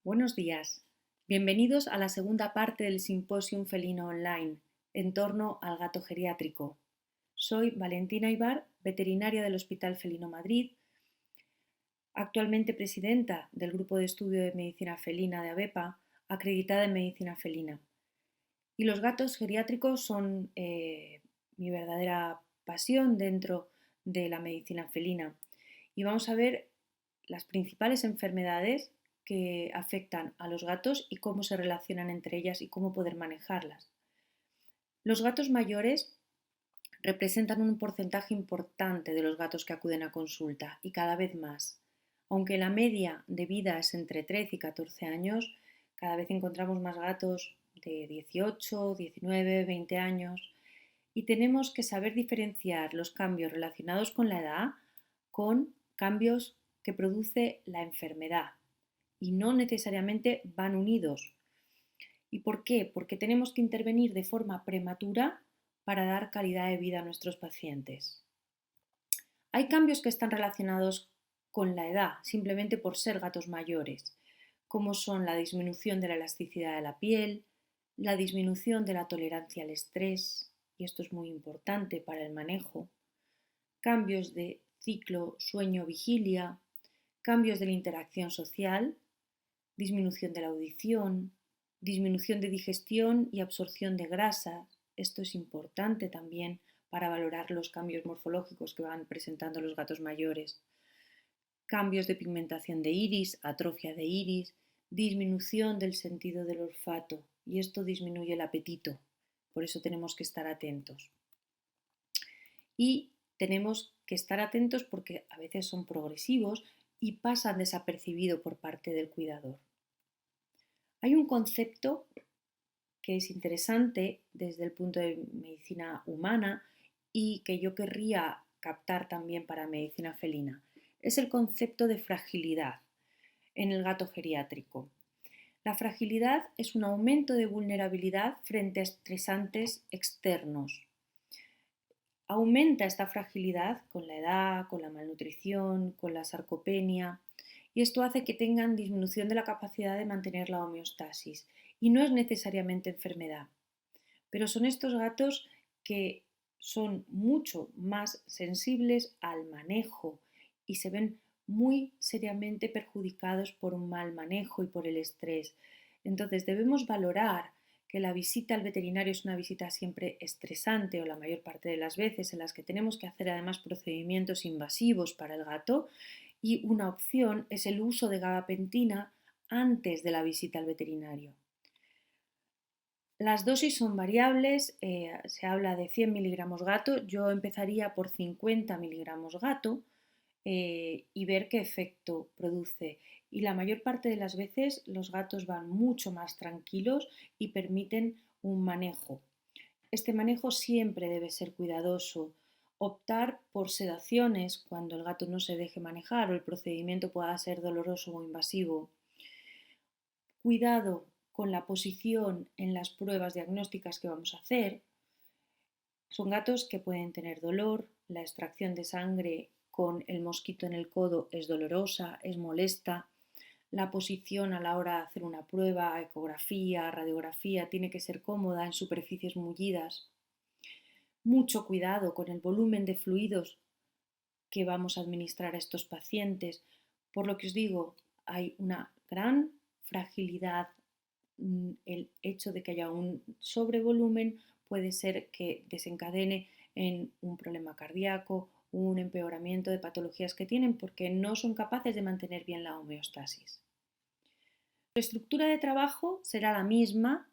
Buenos días. Bienvenidos a la segunda parte del Simposium Felino Online en torno al gato geriátrico. Soy Valentina Ibar, veterinaria del Hospital Felino Madrid, actualmente presidenta del Grupo de Estudio de Medicina Felina de ABEPA, acreditada en Medicina Felina. Y los gatos geriátricos son mi verdadera pasión dentro de la medicina felina. Y vamos a ver las principales enfermedades que afectan a los gatos y cómo se relacionan entre ellas y cómo poder manejarlas. Los gatos mayores representan un porcentaje importante de los gatos que acuden a consulta y cada vez más. Aunque la media de vida es entre 13 y 14 años, cada vez encontramos más gatos de 18, 19, 20 años y tenemos que saber diferenciar los cambios relacionados con la edad con cambios que produce la enfermedad y no necesariamente van unidos. ¿Y por qué? Porque tenemos que intervenir de forma prematura para dar calidad de vida a nuestros pacientes. Hay cambios que están relacionados con la edad, simplemente por ser gatos mayores, como son la disminución de la elasticidad de la piel, la disminución de la tolerancia al estrés, y esto es muy importante para el manejo, cambios de ciclo sueño-vigilia, cambios de la interacción social, disminución de la audición, disminución de digestión y absorción de grasa. Esto es importante también para valorar los cambios morfológicos que van presentando los gatos mayores. Cambios de pigmentación de iris, atrofia de iris, disminución del sentido del olfato y esto disminuye el apetito. Por eso tenemos que estar atentos. Y tenemos que estar atentos porque a veces son progresivos y pasan desapercibido por parte del cuidador. Hay un concepto que es interesante desde el punto de medicina humana y que yo querría captar también para medicina felina. Es el concepto de fragilidad en el gato geriátrico. La fragilidad es un aumento de vulnerabilidad frente a estresantes externos. Aumenta esta fragilidad con la edad, con la malnutrición, con la sarcopenia y esto hace que tengan disminución de la capacidad de mantener la homeostasis y no es necesariamente enfermedad, pero son estos gatos que son mucho más sensibles al manejo y se ven muy seriamente perjudicados por un mal manejo y por el estrés. Entonces debemos valorar que la visita al veterinario es una visita siempre estresante o la mayor parte de las veces en las que tenemos que hacer además procedimientos invasivos para el gato y una opción es el uso de gabapentina antes de la visita al veterinario. Las dosis son variables, se habla de 100 miligramos gato, yo empezaría por 50 miligramos gato y ver qué efecto produce. Y la mayor parte de las veces los gatos van mucho más tranquilos y permiten un manejo. Este manejo siempre debe ser cuidadoso. Optar por sedaciones cuando el gato no se deje manejar o el procedimiento pueda ser doloroso o invasivo. Cuidado con la posición en las pruebas diagnósticas que vamos a hacer. Son gatos que pueden tener dolor, la extracción de sangre con el mosquito en el codo es dolorosa, es molesta. La posición a la hora de hacer una prueba, ecografía, radiografía, tiene que ser cómoda en superficies mullidas. Mucho cuidado con el volumen de fluidos que vamos a administrar a estos pacientes. Por lo que os digo, hay una gran fragilidad. El hecho de que haya un sobrevolumen puede ser que desencadene en un problema cardíaco, un empeoramiento de patologías que tienen porque no son capaces de mantener bien la homeostasis. La estructura de trabajo será la misma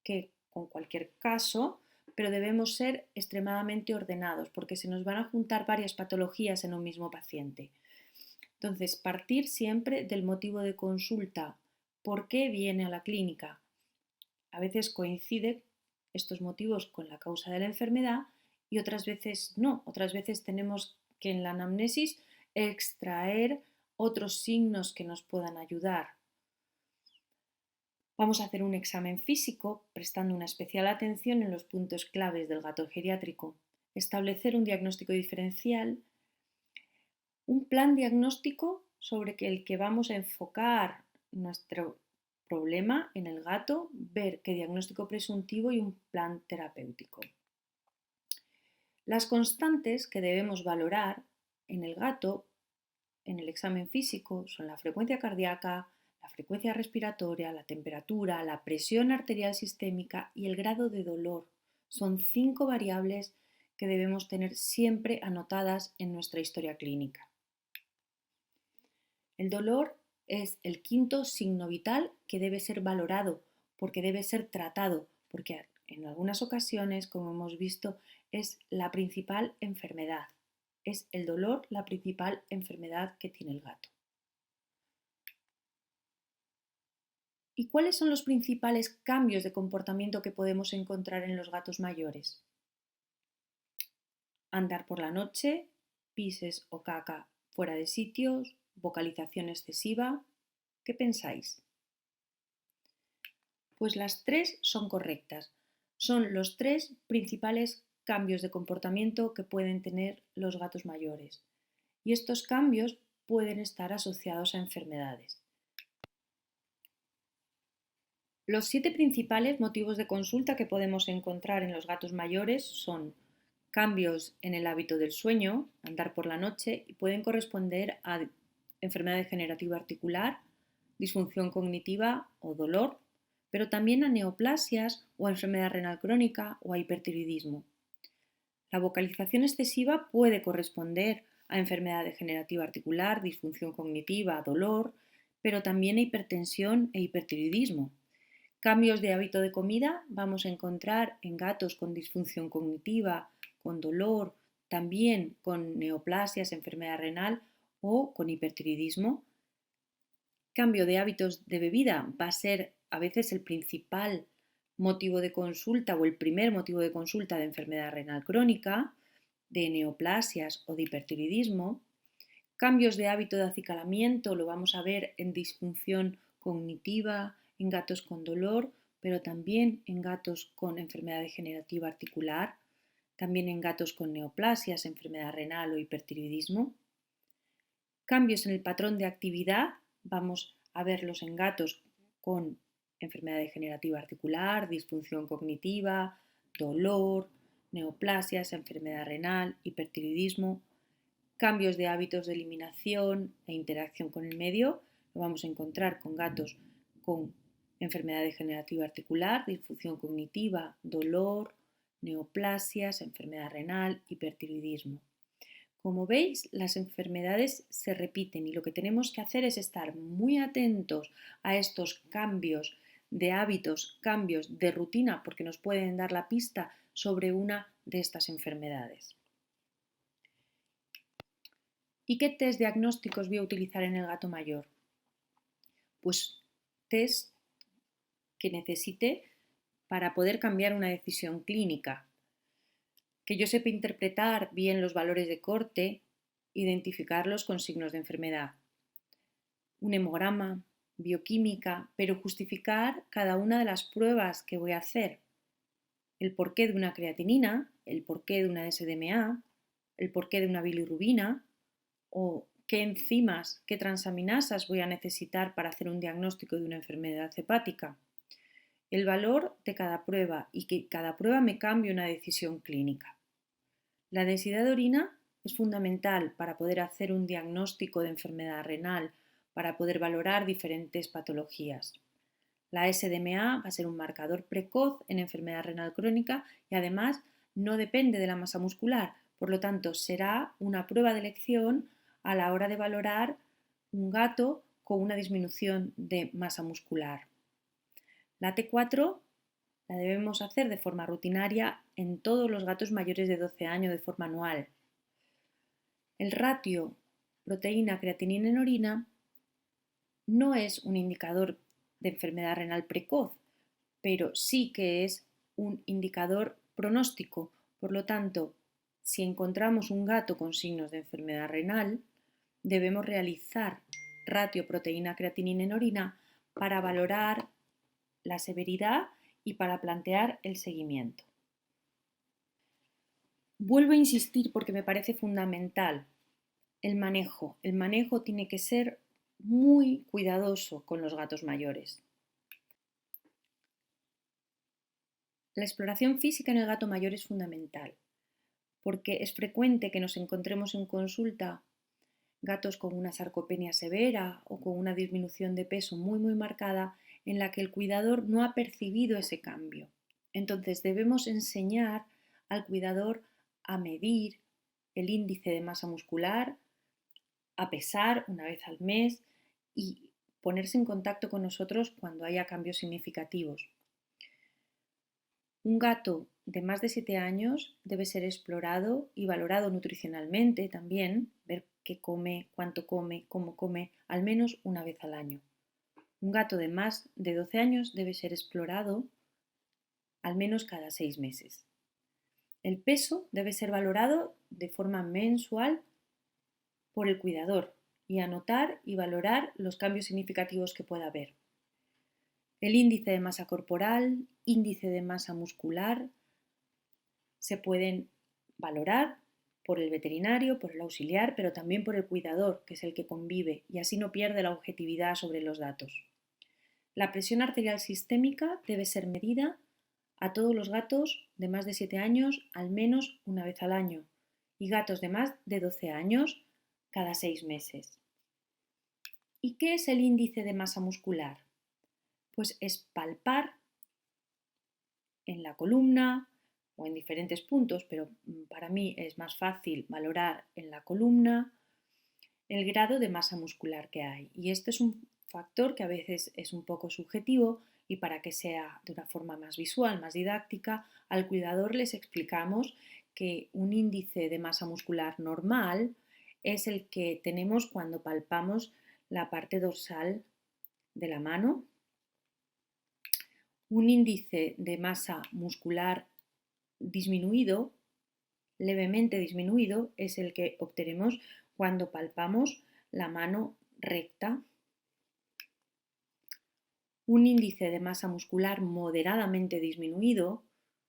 que con cualquier caso, pero debemos ser extremadamente ordenados porque se nos van a juntar varias patologías en un mismo paciente. Entonces, partir siempre del motivo de consulta. ¿Por qué viene a la clínica? A veces coincide estos motivos con la causa de la enfermedad y otras veces no. Otras veces tenemos que en la anamnesis extraer otros signos que nos puedan ayudar. Vamos a hacer un examen físico prestando una especial atención en los puntos claves del gato geriátrico, establecer un diagnóstico diferencial, un plan diagnóstico sobre el que vamos a enfocar nuestro problema en el gato, ver qué diagnóstico presuntivo y un plan terapéutico. Las constantes que debemos valorar en el gato en el examen físico son la frecuencia cardíaca, la frecuencia respiratoria, la temperatura, la presión arterial sistémica y el grado de dolor. Son 5 variables que debemos tener siempre anotadas en nuestra historia clínica. El dolor es el quinto signo vital que debe ser valorado porque debe ser tratado, porque en algunas ocasiones, como hemos visto, es la principal enfermedad. Es el dolor la principal enfermedad que tiene el gato. ¿Y cuáles son los principales cambios de comportamiento que podemos encontrar en los gatos mayores? Andar por la noche, pises o caca fuera de sitios, vocalización excesiva. ¿Qué pensáis? Pues las 3 son correctas. Son los 3 principales cambios de comportamiento que pueden tener los gatos mayores. Y estos cambios pueden estar asociados a enfermedades. Los 7 principales motivos de consulta que podemos encontrar en los gatos mayores son cambios en el hábito del sueño, andar por la noche, y pueden corresponder a enfermedad degenerativa articular, disfunción cognitiva o dolor, pero también a neoplasias o a enfermedad renal crónica o a hipertiroidismo. La vocalización excesiva puede corresponder a enfermedad degenerativa articular, disfunción cognitiva, dolor, pero también a hipertensión e hipertiroidismo. Cambios de hábito de comida vamos a encontrar en gatos con disfunción cognitiva, con dolor, también con neoplasias, enfermedad renal o con hipertiroidismo. Cambio de hábitos de bebida va a ser a veces el principal motivo de consulta o el primer motivo de consulta de enfermedad renal crónica, de neoplasias o de hipertiroidismo. Cambios de hábito de acicalamiento lo vamos a ver en disfunción cognitiva, en gatos con dolor, pero también en gatos con enfermedad degenerativa articular, también en gatos con neoplasias, enfermedad renal o hipertiroidismo. Cambios en el patrón de actividad, vamos a verlos en gatos con enfermedad degenerativa articular, disfunción cognitiva, dolor, neoplasias, enfermedad renal, hipertiroidismo. Cambios de hábitos de eliminación e interacción con el medio, lo vamos a encontrar con gatos con enfermedad degenerativa articular, disfunción cognitiva, dolor, neoplasias, enfermedad renal, hipertiroidismo. Como veis, las enfermedades se repiten y lo que tenemos que hacer es estar muy atentos a estos cambios de hábitos, cambios de rutina, porque nos pueden dar la pista sobre una de estas enfermedades. ¿Y qué test diagnósticos voy a utilizar en el gato mayor? Pues test que necesite para poder cambiar una decisión clínica, que yo sepa interpretar bien los valores de corte, identificarlos con signos de enfermedad, un hemograma, bioquímica, pero justificar cada una de las pruebas que voy a hacer, el porqué de una creatinina, el porqué de una SDMA, el porqué de una bilirrubina o qué enzimas, qué transaminasas voy a necesitar para hacer un diagnóstico de una enfermedad hepática. El valor de cada prueba y que cada prueba me cambie una decisión clínica. La densidad de orina es fundamental para poder hacer un diagnóstico de enfermedad renal, para poder valorar diferentes patologías. La SDMA va a ser un marcador precoz en enfermedad renal crónica y además no depende de la masa muscular, por lo tanto será una prueba de elección a la hora de valorar un gato con una disminución de masa muscular. La T4 la debemos hacer de forma rutinaria en todos los gatos mayores de 12 años de forma anual. El ratio proteína-creatinina en orina no es un indicador de enfermedad renal precoz, pero sí que es un indicador pronóstico. Por lo tanto, si encontramos un gato con signos de enfermedad renal, debemos realizar ratio proteína-creatinina en orina para valorar la severidad y para plantear el seguimiento. Vuelvo a insistir porque me parece fundamental el manejo. El manejo tiene que ser muy cuidadoso con los gatos mayores. La exploración física en el gato mayor es fundamental, porque es frecuente que nos encontremos en consulta gatos con una sarcopenia severa o con una disminución de peso muy marcada en la que el cuidador no ha percibido ese cambio. Entonces debemos enseñar al cuidador a medir el índice de masa muscular, a pesar una vez al mes y ponerse en contacto con nosotros cuando haya cambios significativos. Un gato de más de 7 años debe ser explorado y valorado nutricionalmente también, ver qué come, cuánto come, cómo come, al menos una vez al año. Un gato de más de 12 años debe ser explorado al menos cada 6 meses. El peso debe ser valorado de forma mensual por el cuidador y anotar y valorar los cambios significativos que pueda haber. El índice de masa corporal, índice de masa muscular, se pueden valorar por el veterinario, por el auxiliar, pero también por el cuidador, que es el que convive, y así no pierde la objetividad sobre los datos. La presión arterial sistémica debe ser medida a todos los gatos de más de 7 años al menos una vez al año y gatos de más de 12 años cada 6 meses. ¿Y qué es el índice de masa muscular? Pues es palpar en la columna o en diferentes puntos, pero para mí es más fácil valorar en la columna el grado de masa muscular que hay. Y este es un factor que a veces es un poco subjetivo y para que sea de una forma más visual, más didáctica, al cuidador les explicamos que un índice de masa muscular normal es el que tenemos cuando palpamos la parte dorsal de la mano. Un índice de masa muscular disminuido, levemente disminuido, es el que obtenemos cuando palpamos la mano recta. Un índice de masa muscular moderadamente disminuido,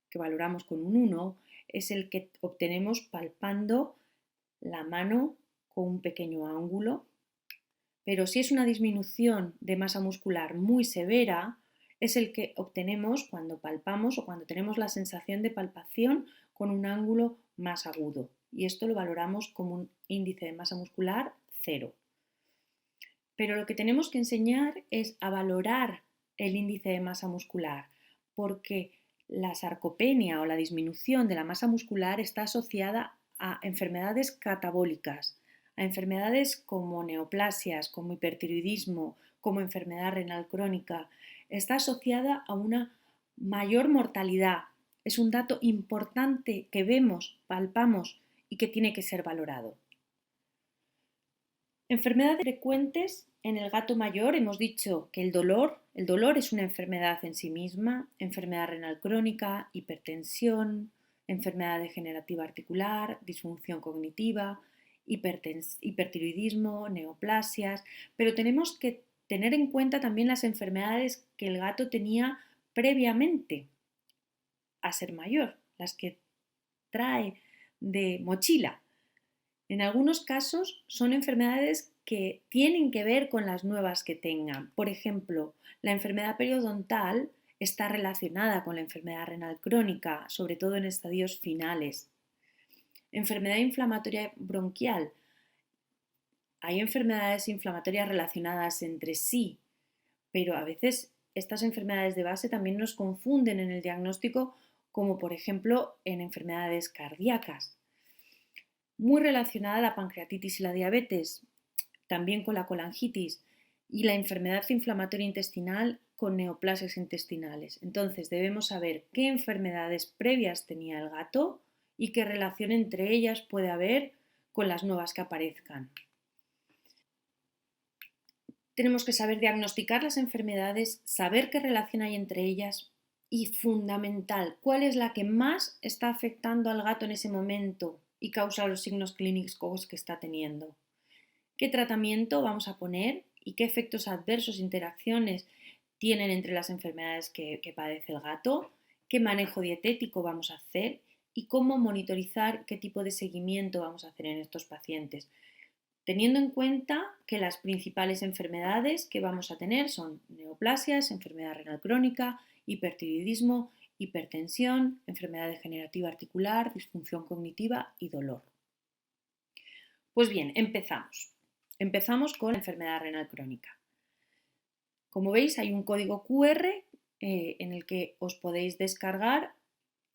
que valoramos con un 1, es el que obtenemos palpando la mano con un pequeño ángulo. Pero si es una disminución de masa muscular muy severa, es el que obtenemos cuando palpamos o cuando tenemos la sensación de palpación con un ángulo más agudo. Y esto lo valoramos como un índice de masa muscular 0. Pero lo que tenemos que enseñar es a valorar el índice de masa muscular, porque la sarcopenia o la disminución de la masa muscular está asociada a enfermedades catabólicas, a enfermedades como neoplasias, como hipertiroidismo, como enfermedad renal crónica. Está asociada a una mayor mortalidad. Es un dato importante que vemos, palpamos y que tiene que ser valorado. Enfermedades frecuentes en el gato mayor hemos dicho que el dolor es una enfermedad en sí misma, enfermedad renal crónica, hipertensión, enfermedad degenerativa articular, disfunción cognitiva, hipertiroidismo, neoplasias, pero tenemos que tener en cuenta también las enfermedades que el gato tenía previamente a ser mayor, las que trae de mochila. En algunos casos son enfermedades que tienen que ver con las nuevas que tengan. Por ejemplo, la enfermedad periodontal está relacionada con la enfermedad renal crónica, sobre todo en estadios finales. Enfermedad inflamatoria bronquial. Hay enfermedades inflamatorias relacionadas entre sí, pero a veces estas enfermedades de base también nos confunden en el diagnóstico, como por ejemplo en enfermedades cardíacas. Muy relacionada la pancreatitis y la diabetes, también con la colangitis y la enfermedad inflamatoria intestinal con neoplasias intestinales. Entonces debemos saber qué enfermedades previas tenía el gato y qué relación entre ellas puede haber con las nuevas que aparezcan. Tenemos que saber diagnosticar las enfermedades, saber qué relación hay entre ellas y, fundamental, cuál es la que más está afectando al gato en ese momento y causa los signos clínicos que está teniendo. ¿Qué tratamiento vamos a poner y qué efectos adversos, interacciones tienen entre las enfermedades que padece el gato? ¿Qué manejo dietético vamos a hacer? Y cómo monitorizar qué tipo de seguimiento vamos a hacer en estos pacientes. teniendo en cuenta que las principales enfermedades que vamos a tener son neoplasias, enfermedad renal crónica, hipertiroidismo, hipertensión, enfermedad degenerativa articular, disfunción cognitiva y dolor. Pues bien, empezamos. Empezamos con la enfermedad renal crónica. Como veis, hay un código QR en el que os podéis descargar,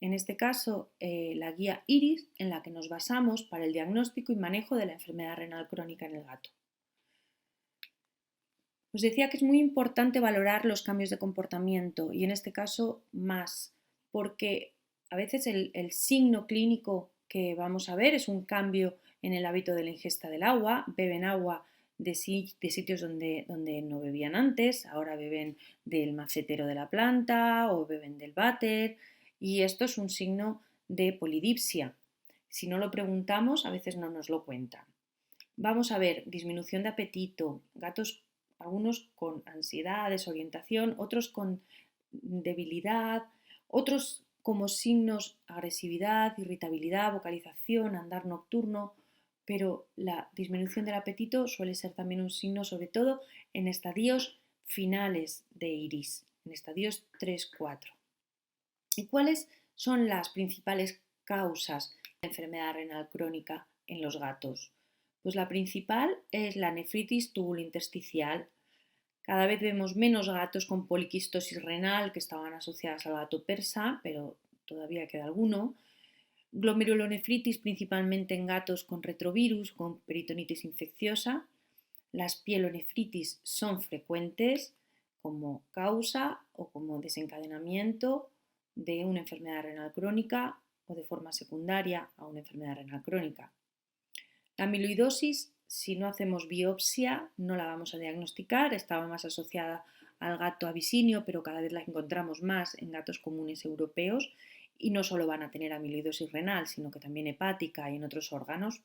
en este caso, la guía IRIS, en la que nos basamos para el diagnóstico y manejo de la enfermedad renal crónica en el gato. Os decía que es muy importante valorar los cambios de comportamiento y en este caso más, porque a veces el signo clínico que vamos a ver es un cambio en el hábito de la ingesta del agua, beben agua de sitios donde no bebían antes, ahora beben del macetero de la planta o beben del váter, y esto es un signo de polidipsia. Si no lo preguntamos, a veces no nos lo cuentan. Vamos a ver disminución de apetito, gatos algunos con ansiedad, desorientación, otros con debilidad, otros como signos agresividad, irritabilidad, vocalización, andar nocturno, pero la disminución del apetito suele ser también un signo, sobre todo en estadios finales de iris, en estadios 3-4. ¿Y cuáles son las principales causas de enfermedad renal crónica en los gatos? Pues la principal es la nefritis tubulointersticial. Cada vez vemos menos gatos con poliquistosis renal que estaban asociadas al gato persa, pero todavía queda alguno. Glomerulonefritis principalmente en gatos con retrovirus, con peritonitis infecciosa. Las pielonefritis son frecuentes como causa o como desencadenamiento de una enfermedad renal crónica o de forma secundaria a una enfermedad renal crónica. La amiloidosis, si no hacemos biopsia, no la vamos a diagnosticar, estaba más asociada al gato abisinio, pero cada vez la encontramos más en gatos comunes europeos y no solo van a tener amiloidosis renal, sino que también hepática y en otros órganos.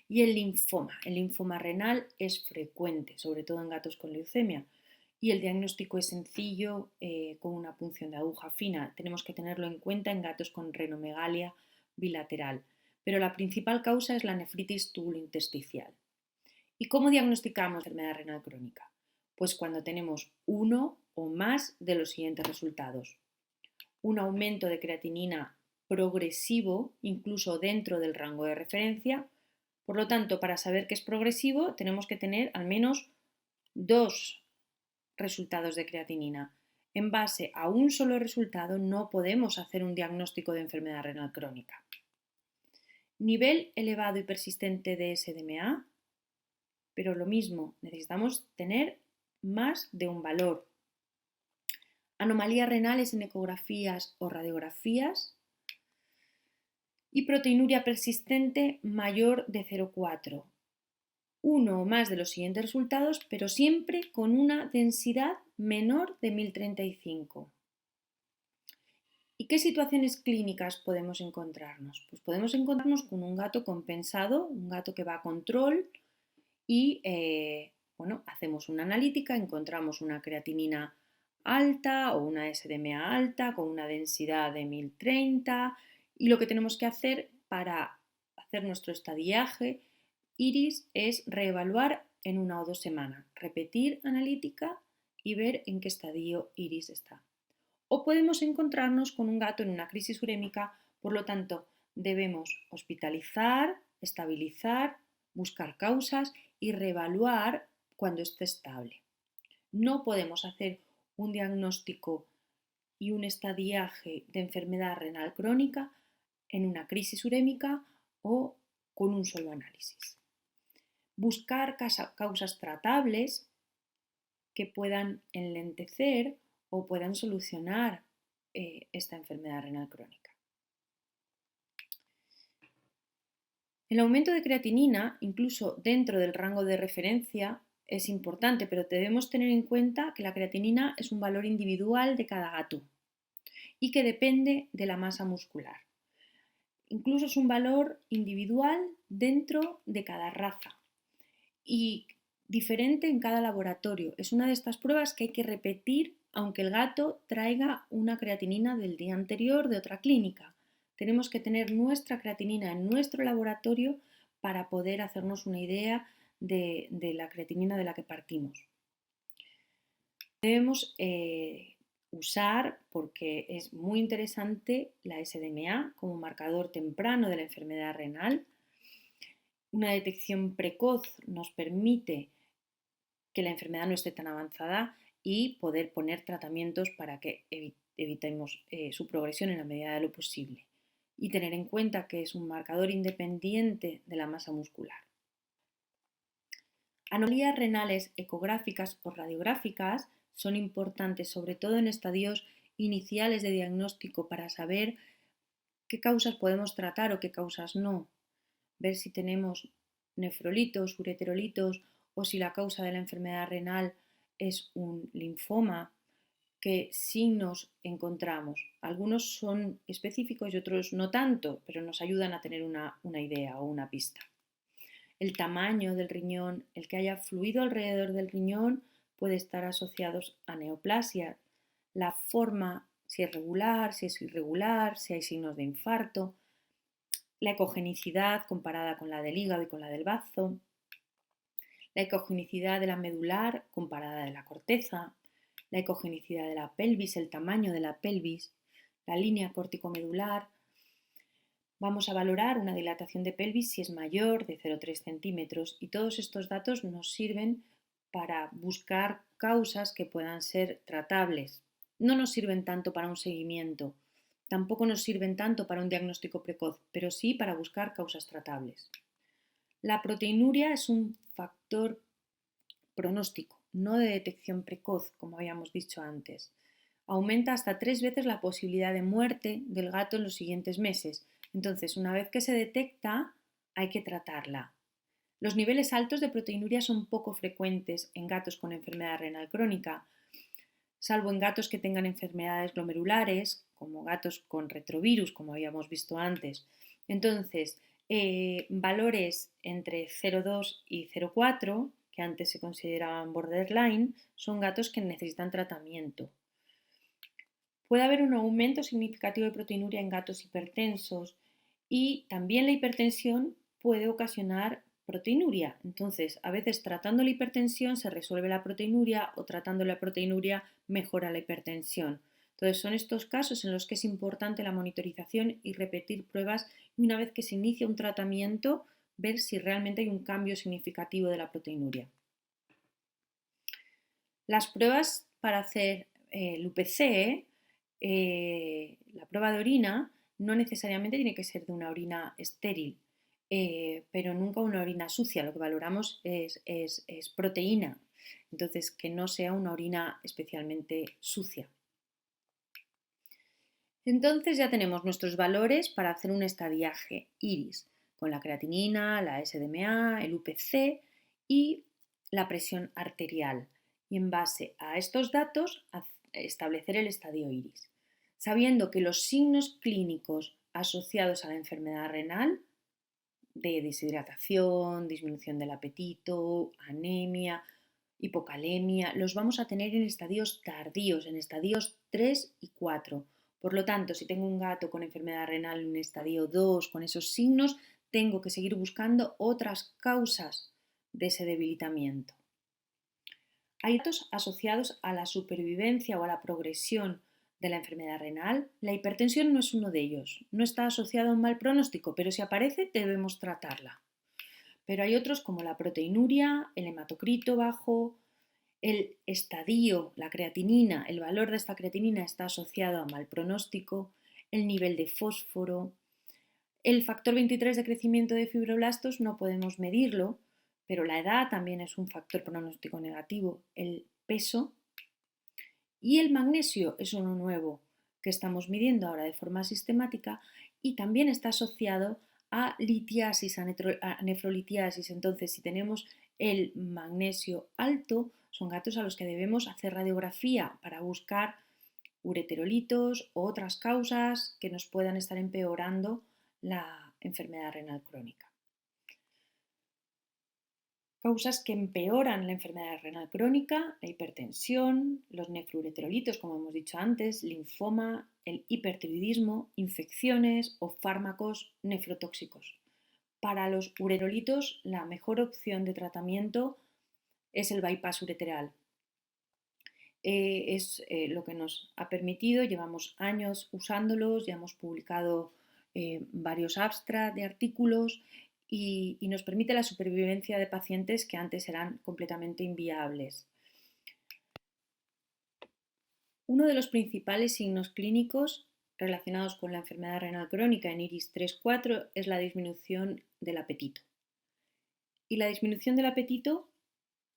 Y el linfoma renal es frecuente, sobre todo en gatos con leucemia. Y el diagnóstico es sencillo, con una punción de aguja fina. Tenemos que tenerlo en cuenta en gatos con renomegalia bilateral. Pero la principal causa es la nefritis tubulointersticial. ¿Y cómo diagnosticamos enfermedad renal crónica? Pues cuando tenemos uno o más de los siguientes resultados. Un aumento de creatinina progresivo, incluso dentro del rango de referencia. Por lo tanto, para saber que es progresivo, tenemos que tener al menos 2 resultados de creatinina. En base a un solo resultado no podemos hacer un diagnóstico de enfermedad renal crónica. Nivel elevado y persistente de SDMA, pero lo mismo, necesitamos tener más de un valor. Anomalías renales en ecografías o radiografías y proteinuria persistente mayor de 0,4. Uno o más de los siguientes resultados, pero siempre con una densidad menor de 1035. ¿Y qué situaciones clínicas podemos encontrarnos? Pues podemos encontrarnos con un gato compensado, un gato que va a control y hacemos una analítica, encontramos una creatinina alta o una SDMA alta con una densidad de 1030 y lo que tenemos que hacer para hacer nuestro estadiaje IRIS es reevaluar en 1 o 2 semanas, repetir analítica y ver en qué estadio IRIS está. O podemos encontrarnos con un gato en una crisis urémica, por lo tanto debemos hospitalizar, estabilizar, buscar causas y reevaluar cuando esté estable. No podemos hacer un diagnóstico y un estadiaje de enfermedad renal crónica en una crisis urémica o con un solo análisis. Buscar causas tratables que puedan enlentecer o puedan solucionar esta enfermedad renal crónica. El aumento de creatinina, incluso dentro del rango de referencia, es importante, pero debemos tener en cuenta que la creatinina es un valor individual de cada gato y que depende de la masa muscular. Incluso es un valor individual dentro de cada raza y diferente en cada laboratorio. Es una de estas pruebas que hay que repetir aunque el gato traiga una creatinina del día anterior de otra clínica. Tenemos que tener nuestra creatinina en nuestro laboratorio para poder hacernos una idea de la creatinina de la que partimos. Debemos usar, porque es muy interesante, la SDMA como marcador temprano de la enfermedad renal. Una detección precoz nos permite que la enfermedad no esté tan avanzada y poder poner tratamientos para que evitemos su progresión en la medida de lo posible. Y tener en cuenta que es un marcador independiente de la masa muscular. Anomalías renales ecográficas o radiográficas son importantes, sobre todo en estadios iniciales de diagnóstico, para saber qué causas podemos tratar o qué causas no. Ver si tenemos nefrolitos, ureterolitos o si la causa de la enfermedad renal es un linfoma, qué signos encontramos. Algunos son específicos y otros no tanto, pero nos ayudan a tener una idea o una pista. El tamaño del riñón, el que haya fluido alrededor del riñón, puede estar asociado a neoplasia. La forma, si es regular, si es irregular, si hay signos de infarto. La ecogenicidad comparada con la del hígado y con la del bazo. La ecogenicidad de la medular comparada de la corteza. La ecogenicidad de la pelvis, el tamaño de la pelvis. La línea córtico-medular. Vamos a valorar una dilatación de pelvis si es mayor de 0,3 centímetros y todos estos datos nos sirven para buscar causas que puedan ser tratables. No nos sirven tanto para un seguimiento, tampoco nos sirven tanto para un diagnóstico precoz, pero sí para buscar causas tratables. La proteinuria es un factor pronóstico, no de detección precoz, como habíamos dicho antes. Aumenta hasta 3 veces la posibilidad de muerte del gato en los siguientes meses. Entonces, una vez que se detecta, hay que tratarla. Los niveles altos de proteinuria son poco frecuentes en gatos con enfermedad renal crónica, salvo en gatos que tengan enfermedades glomerulares, como gatos con retrovirus, como habíamos visto antes. Entonces, valores entre 0,2 y 0,4, que antes se consideraban borderline, son gatos que necesitan tratamiento. Puede haber un aumento significativo de proteinuria en gatos hipertensos y también la hipertensión puede ocasionar proteinuria. Entonces, a veces tratando la hipertensión se resuelve la proteinuria o tratando la proteinuria mejora la hipertensión. Entonces, son estos casos en los que es importante la monitorización y repetir pruebas y una vez que se inicia un tratamiento, ver si realmente hay un cambio significativo de la proteinuria. Las pruebas para hacer el UPC, la prueba de orina, no necesariamente tiene que ser de una orina estéril, pero nunca una orina sucia. Lo que valoramos es proteína, entonces que no sea una orina especialmente sucia. Entonces ya tenemos nuestros valores para hacer un estadiaje IRIS, con la creatinina, la SDMA, el UPC y la presión arterial. Y en base a estos datos establecer el estadio IRIS, sabiendo que los signos clínicos asociados a la enfermedad renal, de deshidratación, disminución del apetito, anemia, hipocalemia, los vamos a tener en estadios tardíos, en estadios 3 y 4. Por lo tanto, si tengo un gato con enfermedad renal en estadio 2 con esos signos, tengo que seguir buscando otras causas de ese debilitamiento. Hay datos asociados a la supervivencia o a la progresión de la enfermedad renal. La hipertensión no es uno de ellos. No está asociada a un mal pronóstico, pero si aparece debemos tratarla. Pero hay otros como la proteinuria, el hematocrito bajo, el estadio, la creatinina, el valor de esta creatinina está asociado a mal pronóstico, el nivel de fósforo. El factor 23 de crecimiento de fibroblastos no podemos medirlo, pero la edad también es un factor pronóstico negativo, el peso y el magnesio es uno nuevo que estamos midiendo ahora de forma sistemática y también está asociado a litiasis, a nefrolitiasis. Entonces, si tenemos el magnesio alto, son gatos a los que debemos hacer radiografía para buscar ureterolitos o otras causas que nos puedan estar empeorando la enfermedad renal crónica. Causas que empeoran la enfermedad renal crónica, la hipertensión, los nefroureterolitos, como hemos dicho antes, linfoma, el hipertiroidismo, infecciones o fármacos nefrotóxicos. Para los uretrolitos, la mejor opción de tratamiento es el bypass ureteral. Es lo que nos ha permitido, llevamos años usándolos, ya hemos publicado varios abstracts de artículos y nos permite la supervivencia de pacientes que antes eran completamente inviables. Uno de los principales signos clínicos relacionados con la enfermedad renal crónica en IRIS 3-4 es la disminución del apetito. Y la disminución del apetito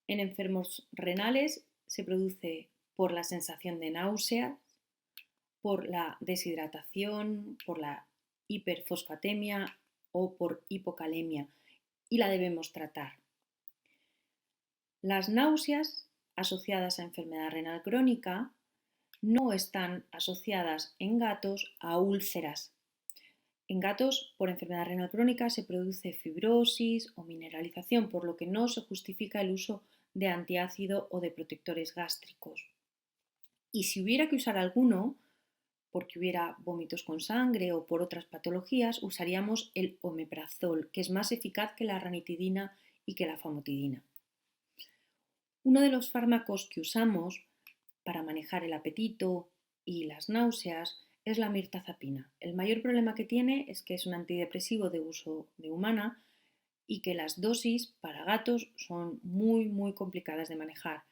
en enfermos renales se produce por la sensación de náusea, por la deshidratación, por la hiperfosfatemia o por hipocalemia, y la debemos tratar. Las náuseas asociadas a enfermedad renal crónica no están asociadas en gatos a úlceras. En gatos, por enfermedad renal crónica, se produce fibrosis o mineralización, por lo que no se justifica el uso de antiácido o de protectores gástricos. Y si hubiera que usar alguno, porque hubiera vómitos con sangre o por otras patologías, usaríamos el omeprazol, que es más eficaz que la ranitidina y que la famotidina. Uno de los fármacos que usamos para manejar el apetito y las náuseas es la mirtazapina. El mayor problema que tiene es que es un antidepresivo de uso de humana y que las dosis para gatos son muy complicadas de manejar.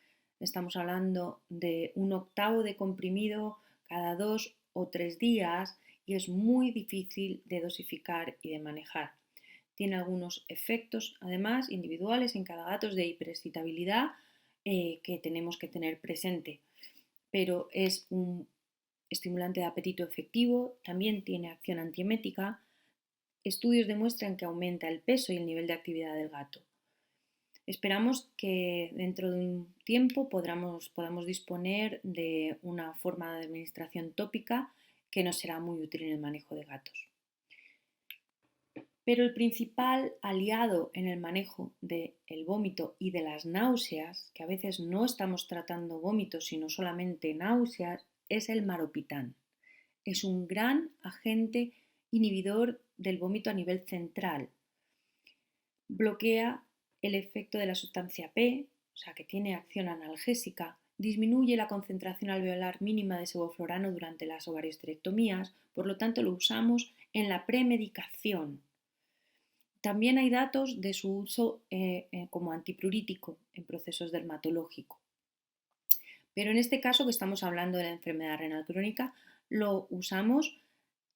Estamos hablando de 1/8 de comprimido cada 2 o 3 días y es muy difícil de dosificar y de manejar. Tiene algunos efectos, además, individuales en cada gato de hiperexcitabilidad que tenemos que tener presente. Pero es un estimulante de apetito efectivo, también tiene acción antiemética. Estudios demuestran que aumenta el peso y el nivel de actividad del gato. Esperamos que dentro de un tiempo podamos disponer de una forma de administración tópica que nos será muy útil en el manejo de gatos. Pero el principal aliado en el manejo del vómito y de las náuseas, que a veces no estamos tratando vómitos sino solamente náuseas, es el maropitán. Es un gran agente inhibidor del vómito a nivel central. Bloquea el efecto de la sustancia P, o sea que tiene acción analgésica, disminuye la concentración alveolar mínima de sevoflurano durante las ovariosterectomías, por lo tanto lo usamos en la premedicación. También hay datos de su uso como antiprurítico en procesos dermatológicos. Pero en este caso que estamos hablando de la enfermedad renal crónica, lo usamos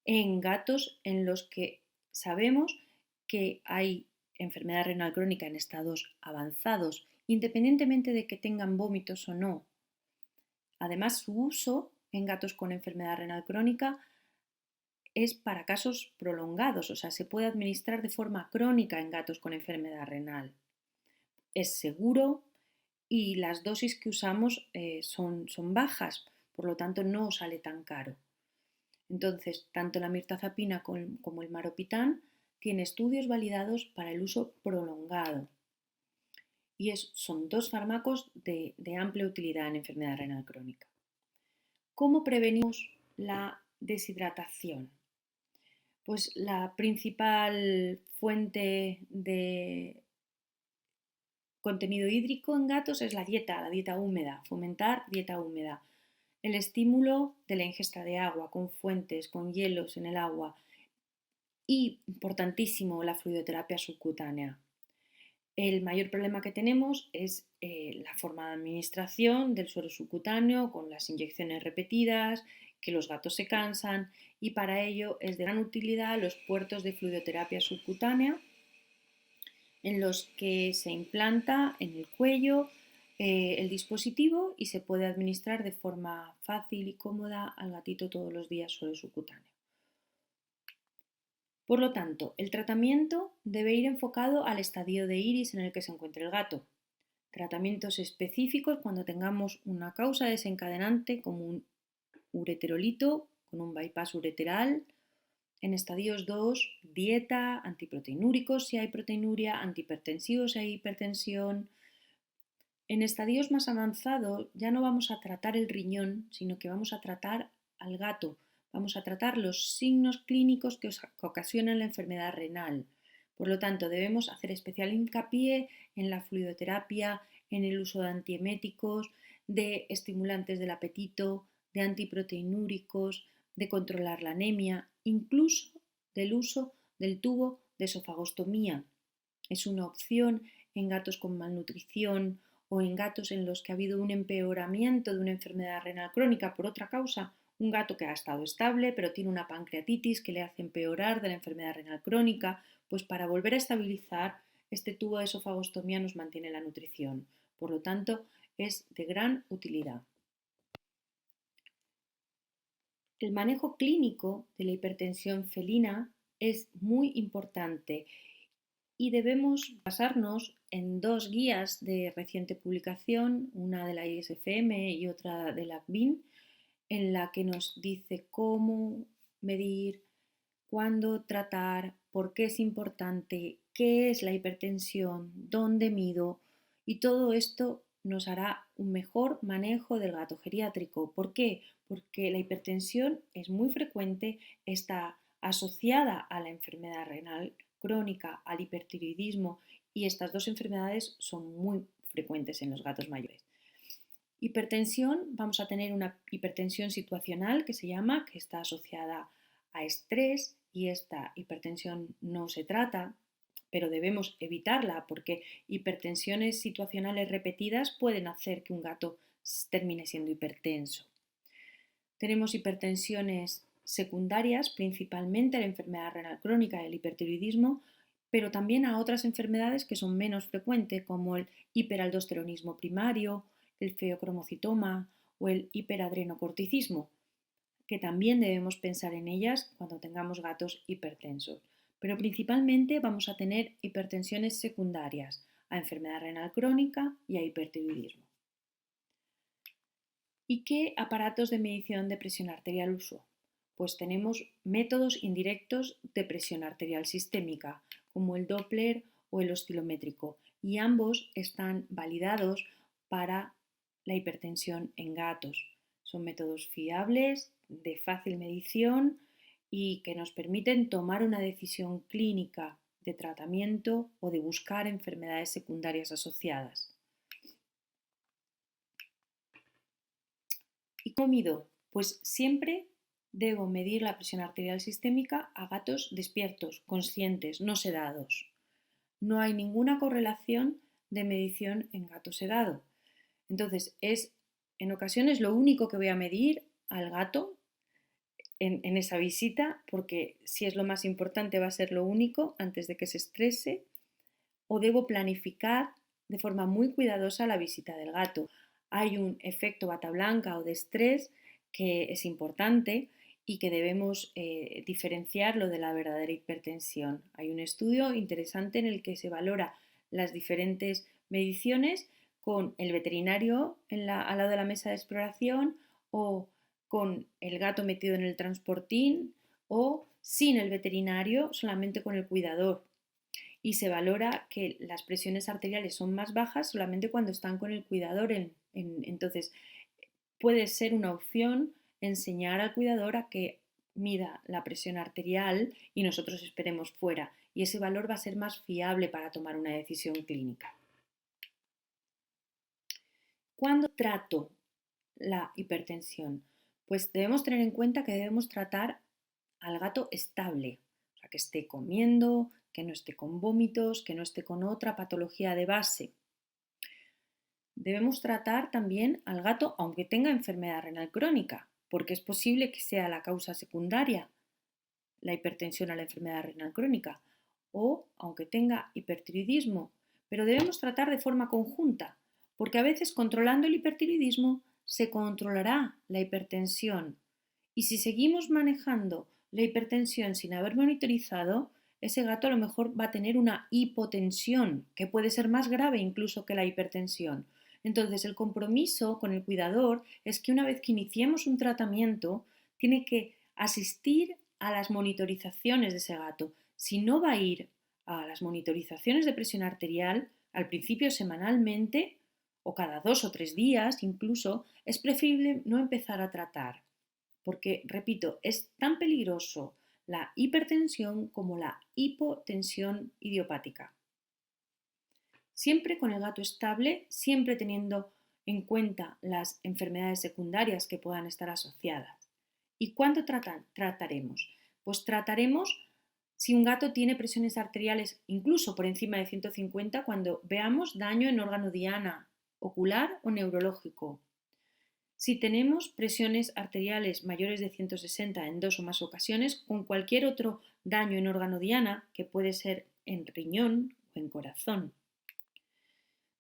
en gatos en los que sabemos que hay enfermedad renal crónica en estados avanzados, independientemente de que tengan vómitos o no. Además, su uso en gatos con enfermedad renal crónica es para casos prolongados, o sea, se puede administrar de forma crónica en gatos con enfermedad renal. Es seguro y las dosis que usamos son bajas, por lo tanto no sale tan caro. Entonces, tanto la mirtazapina como el maropitán tienen estudios validados para el uso prolongado y son dos fármacos de amplia utilidad en enfermedad renal crónica. ¿Cómo prevenimos la deshidratación? Pues la principal fuente de contenido hídrico en gatos es la dieta húmeda, fomentar dieta húmeda. El estímulo de la ingesta de agua con fuentes, con hielos en el agua y, importantísimo, la fluidoterapia subcutánea. El mayor problema que tenemos es la forma de administración del suero subcutáneo con las inyecciones repetidas, que los gatos se cansan y para ello es de gran utilidad los puertos de fluidoterapia subcutánea en los que se implanta en el cuello el dispositivo y se puede administrar de forma fácil y cómoda al gatito todos los días suero subcutáneo. Por lo tanto, el tratamiento debe ir enfocado al estadio de iris en el que se encuentra el gato. Tratamientos específicos cuando tengamos una causa desencadenante como un ureterolito con un bypass ureteral. En estadios 2, dieta, antiproteinúricos si hay proteinuria, antihipertensivos si hay hipertensión. En estadios más avanzados ya no vamos a tratar el riñón, sino que vamos a tratar al gato. Vamos a tratar los signos clínicos que ocasionan la enfermedad renal. Por lo tanto, debemos hacer especial hincapié en la fluidoterapia, en el uso de antieméticos, de estimulantes del apetito, de antiproteinúricos, de controlar la anemia, incluso del uso del tubo de esofagostomía. Es una opción en gatos con malnutrición o en gatos en los que ha habido un empeoramiento de una enfermedad renal crónica por otra causa. Un gato que ha estado estable pero tiene una pancreatitis que le hace empeorar de la enfermedad renal crónica, pues para volver a estabilizar este tubo de esofagostomía nos mantiene la nutrición. Por lo tanto, es de gran utilidad. El manejo clínico de la hipertensión felina es muy importante y debemos basarnos en dos guías de reciente publicación, una de la ISFM y otra de la CBIN, en la que nos dice cómo medir, cuándo tratar, por qué es importante, qué es la hipertensión, dónde mido, y todo esto nos hará un mejor manejo del gato geriátrico. ¿Por qué? Porque la hipertensión es muy frecuente, está asociada a la enfermedad renal crónica, al hipertiroidismo, y estas dos enfermedades son muy frecuentes en los gatos mayores. Hipertensión, vamos a tener una hipertensión situacional que se llama, que está asociada a estrés, y esta hipertensión no se trata, pero debemos evitarla porque hipertensiones situacionales repetidas pueden hacer que un gato termine siendo hipertenso. Tenemos hipertensiones secundarias, principalmente a la enfermedad renal crónica y el hipertiroidismo, pero también a otras enfermedades que son menos frecuentes, como el hiperaldosteronismo primario, el feocromocitoma o el hiperadrenocorticismo, que también debemos pensar en ellas cuando tengamos gatos hipertensos. Pero principalmente vamos a tener hipertensiones secundarias a enfermedad renal crónica y a hipertiroidismo. ¿Y qué aparatos de medición de presión arterial uso? Pues tenemos métodos indirectos de presión arterial sistémica, como el Doppler o el oscilométrico, y ambos están validados para la hipertensión en gatos. Son métodos fiables, de fácil medición y que nos permiten tomar una decisión clínica de tratamiento o de buscar enfermedades secundarias asociadas. ¿Y cómo mido? Pues siempre debo medir la presión arterial sistémica a gatos despiertos, conscientes, no sedados. No hay ninguna correlación de medición en gato sedado. Entonces, es en ocasiones lo único que voy a medir al gato en esa visita, porque si es lo más importante va a ser lo único antes de que se estrese, o debo planificar de forma muy cuidadosa la visita del gato. Hay un efecto bata blanca o de estrés que es importante y que debemos diferenciarlo de la verdadera hipertensión. Hay un estudio interesante en el que se valora las diferentes mediciones con el veterinario al lado de la mesa de exploración, o con el gato metido en el transportín, o sin el veterinario, solamente con el cuidador. Y se valora que las presiones arteriales son más bajas solamente cuando están con el cuidador. Entonces, puede ser una opción enseñar al cuidador a que mida la presión arterial y nosotros esperemos fuera. Y ese valor va a ser más fiable para tomar una decisión clínica. ¿Cuándo trato la hipertensión? Pues debemos tener en cuenta que debemos tratar al gato estable, o sea, que esté comiendo, que no esté con vómitos, que no esté con otra patología de base. Debemos tratar también al gato aunque tenga enfermedad renal crónica, porque es posible que sea la causa secundaria la hipertensión a la enfermedad renal crónica, o aunque tenga hipertiroidismo, pero debemos tratar de forma conjunta, porque a veces controlando el hipertiroidismo se controlará la hipertensión, y si seguimos manejando la hipertensión sin haber monitorizado, ese gato a lo mejor va a tener una hipotensión, que puede ser más grave incluso que la hipertensión. Entonces, el compromiso con el cuidador es que una vez que iniciemos un tratamiento, tiene que asistir a las monitorizaciones de ese gato. Si no va a ir a las monitorizaciones de presión arterial, al principio semanalmente o cada 2 o 3 días incluso, es preferible no empezar a tratar. Porque, repito, es tan peligroso la hipertensión como la hipotensión idiopática. Siempre con el gato estable, siempre teniendo en cuenta las enfermedades secundarias que puedan estar asociadas. ¿Y cuándo trataremos? Pues trataremos si un gato tiene presiones arteriales incluso por encima de 150 cuando veamos daño en órgano diana, ocular o neurológico. Si tenemos presiones arteriales mayores de 160 en 2 o más ocasiones, con cualquier otro daño en órgano diana, que puede ser en riñón o en corazón.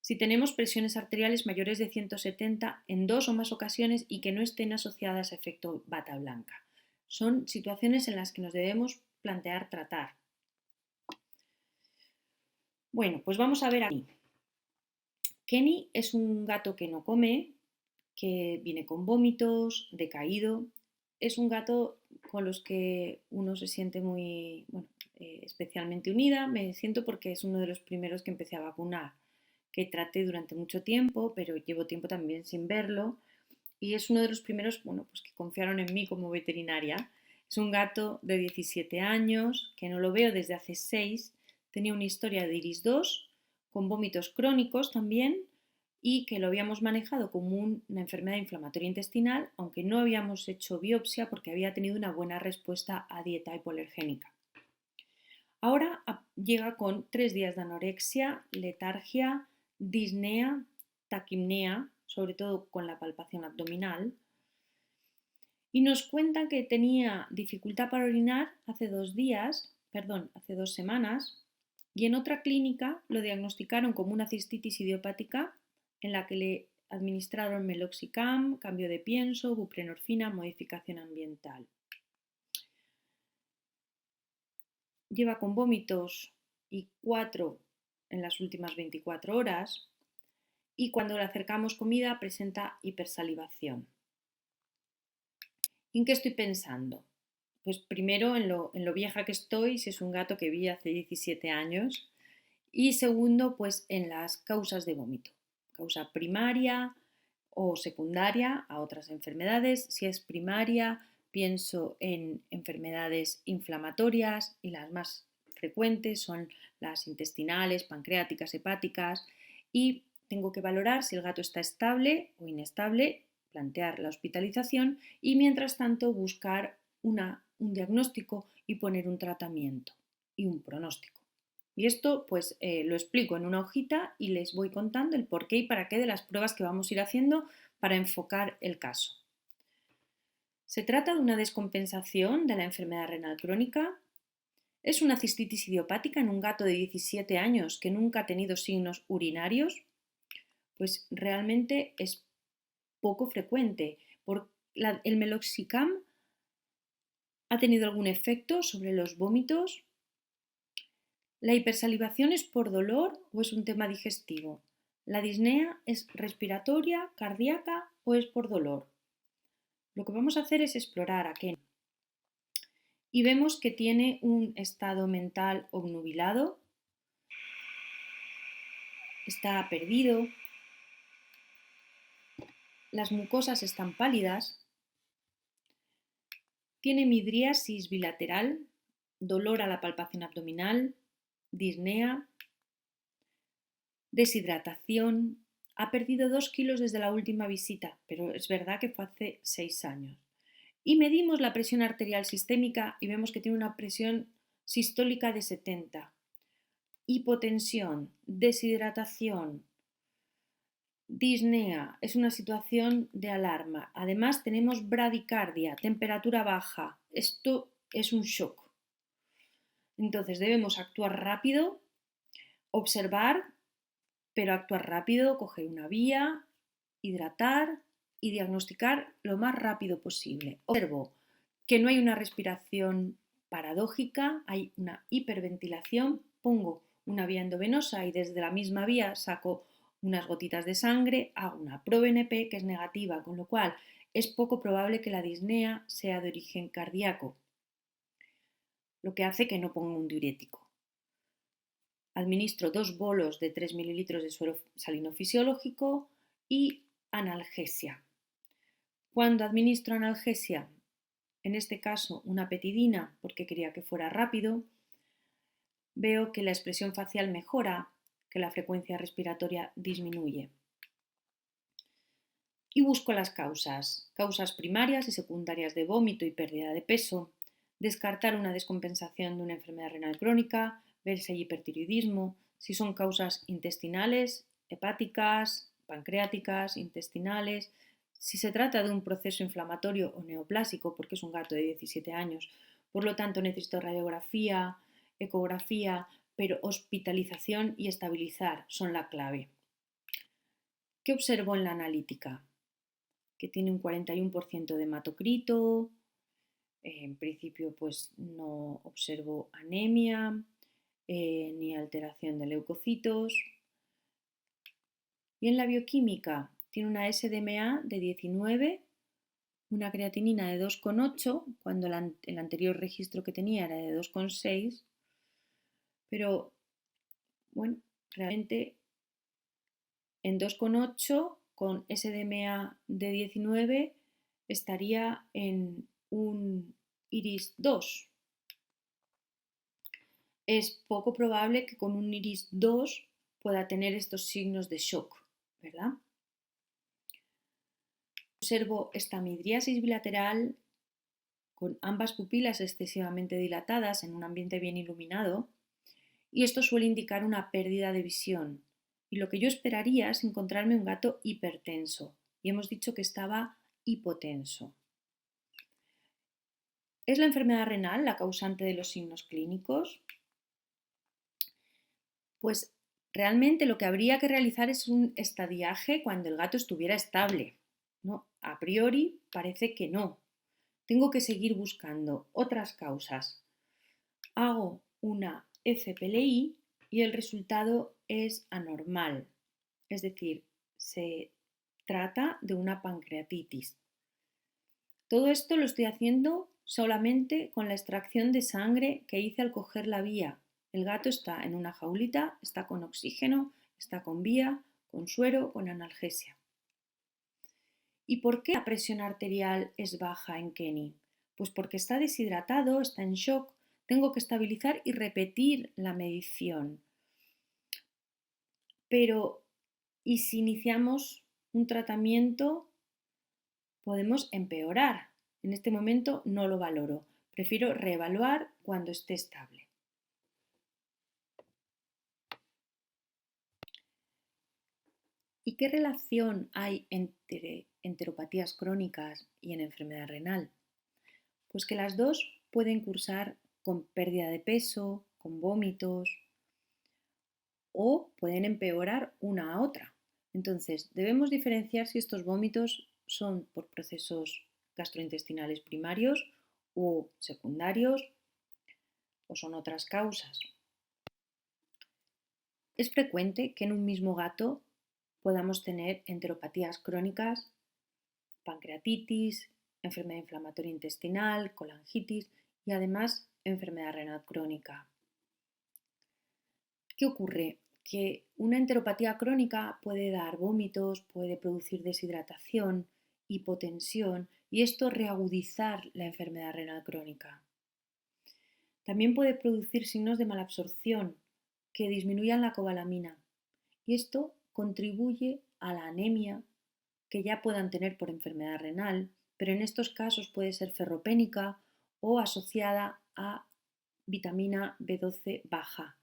Si tenemos presiones arteriales mayores de 170 en 2 o más ocasiones y que no estén asociadas a efecto bata blanca. Son situaciones en las que nos debemos plantear tratar. Bueno, pues vamos a ver aquí. Kenny es un gato que no come, que viene con vómitos, decaído. Es un gato con los que uno se siente muy, especialmente unida. Me siento porque es uno de los primeros que empecé a vacunar, que traté durante mucho tiempo, pero llevo tiempo también sin verlo. Y es uno de los primeros, pues que confiaron en mí como veterinaria. Es un gato de 17 años, que no lo veo desde hace 6. Tenía una historia de iris 2, con vómitos crónicos también, y que lo habíamos manejado como una enfermedad inflamatoria intestinal, aunque no habíamos hecho biopsia porque había tenido una buena respuesta a dieta hipoalergénica. Ahora llega con 3 días de anorexia, letargia, disnea, taquipnea, sobre todo con la palpación abdominal, y nos cuenta que tenía dificultad para orinar hace 2 semanas, y en otra clínica lo diagnosticaron como una cistitis idiopática en la que le administraron meloxicam, cambio de pienso, buprenorfina, modificación ambiental. Lleva con vómitos y 4 en las últimas 24 horas y cuando le acercamos comida presenta hipersalivación. ¿En qué estoy pensando? Pues primero en lo vieja que estoy, si es un gato que vi hace 17 años, y segundo, pues en las causas de vómito, causa primaria o secundaria a otras enfermedades. Si es primaria, pienso en enfermedades inflamatorias y las más frecuentes son las intestinales, pancreáticas, hepáticas, y tengo que valorar si el gato está estable o inestable, plantear la hospitalización y mientras tanto buscar un diagnóstico y poner un tratamiento y un pronóstico. Y esto pues lo explico en una hojita y les voy contando el porqué y para qué de las pruebas que vamos a ir haciendo para enfocar el caso. Se trata de una descompensación de la enfermedad renal crónica. Es una cistitis idiopática en un gato de 17 años que nunca ha tenido signos urinarios. Pues realmente es poco frecuente. ¿El meloxicam ha tenido algún efecto sobre los vómitos? ¿La hipersalivación es por dolor o es un tema digestivo? ¿La disnea es respiratoria, cardíaca o es por dolor? Lo que vamos a hacer es explorar a Kenny. Y vemos que tiene un estado mental obnubilado, está perdido, las mucosas están pálidas, tiene midriasis bilateral, dolor a la palpación abdominal, disnea, deshidratación, ha perdido 2 kilos desde la última visita, pero es verdad que fue hace 6 años. Y medimos la presión arterial sistémica y vemos que tiene una presión sistólica de 70. Hipotensión, deshidratación, disnea, es una situación de alarma. Además tenemos bradicardia, temperatura baja. Esto es un shock. Entonces debemos actuar rápido, observar, pero actuar rápido, coger una vía, hidratar y diagnosticar lo más rápido posible. Observo que no hay una respiración paradójica, hay una hiperventilación, pongo una vía endovenosa y desde la misma vía saco unas gotitas de sangre, hago una ProBNP que es negativa, con lo cual es poco probable que la disnea sea de origen cardíaco, lo que hace que no ponga un diurético. Administro 2 bolos de 3 mililitros de suero salino fisiológico y analgesia. Cuando administro analgesia en este caso una petidina porque quería que fuera rápido, veo que la expresión facial mejora, que la frecuencia respiratoria disminuye. Y busco las causas primarias y secundarias de vómito y pérdida de peso, descartar una descompensación de una enfermedad renal crónica, ver si hay hipertiroidismo, si son causas intestinales, hepáticas, pancreáticas, intestinales, si se trata de un proceso inflamatorio o neoplásico, porque es un gato de 17 años, por lo tanto necesito radiografía, ecografía, pero hospitalización y estabilizar son la clave. ¿Qué observo en la analítica? Que tiene un 41% de hematocrito, en principio pues no observo anemia ni alteración de leucocitos. Y en la bioquímica tiene una SDMA de 19, una creatinina de 2,8, cuando el anterior registro que tenía era de 2,6, pero bueno, realmente en 2,8 con SDMA de 19 estaría en un iris 2. Es poco probable que con un iris 2 pueda tener estos signos de shock, ¿verdad? Observo esta midriasis bilateral con ambas pupilas excesivamente dilatadas en un ambiente bien iluminado y esto suele indicar una pérdida de visión. Y lo que yo esperaría es encontrarme un gato hipertenso y hemos dicho que estaba hipotenso. ¿Es la enfermedad renal la causante de los signos clínicos? Pues realmente lo que habría que realizar es un estadiaje cuando el gato estuviera estable. No, a priori parece que no. Tengo que seguir buscando otras causas. Hago una FPLI y el resultado es anormal. Es decir, se trata de una pancreatitis. Todo esto lo estoy haciendo solamente con la extracción de sangre que hice al coger la vía. El gato está en una jaulita, está con oxígeno, está con vía, con suero, con analgesia. ¿Y por qué la presión arterial es baja en Kenny? Pues porque está deshidratado, está en shock, tengo que estabilizar y repetir la medición. Pero, ¿y si iniciamos un tratamiento? Podemos empeorar. En este momento no lo valoro. Prefiero reevaluar cuando esté estable. ¿Y qué relación hay entre enteropatías crónicas y en enfermedad renal? Pues que las dos pueden cursar con pérdida de peso, con vómitos o pueden empeorar una a otra. Entonces, debemos diferenciar si estos vómitos son por procesos gastrointestinales primarios o secundarios o son otras causas. Es frecuente que en un mismo gato podamos tener enteropatías crónicas, pancreatitis, enfermedad inflamatoria intestinal, colangitis y además enfermedad renal crónica. ¿Qué ocurre? Que una enteropatía crónica puede dar vómitos, puede producir deshidratación, hipotensión y esto reagudizar la enfermedad renal crónica. También puede producir signos de malabsorción que disminuyan la cobalamina y esto contribuye a la anemia que ya puedan tener por enfermedad renal, pero en estos casos puede ser ferropénica o asociada a vitamina B12 baja.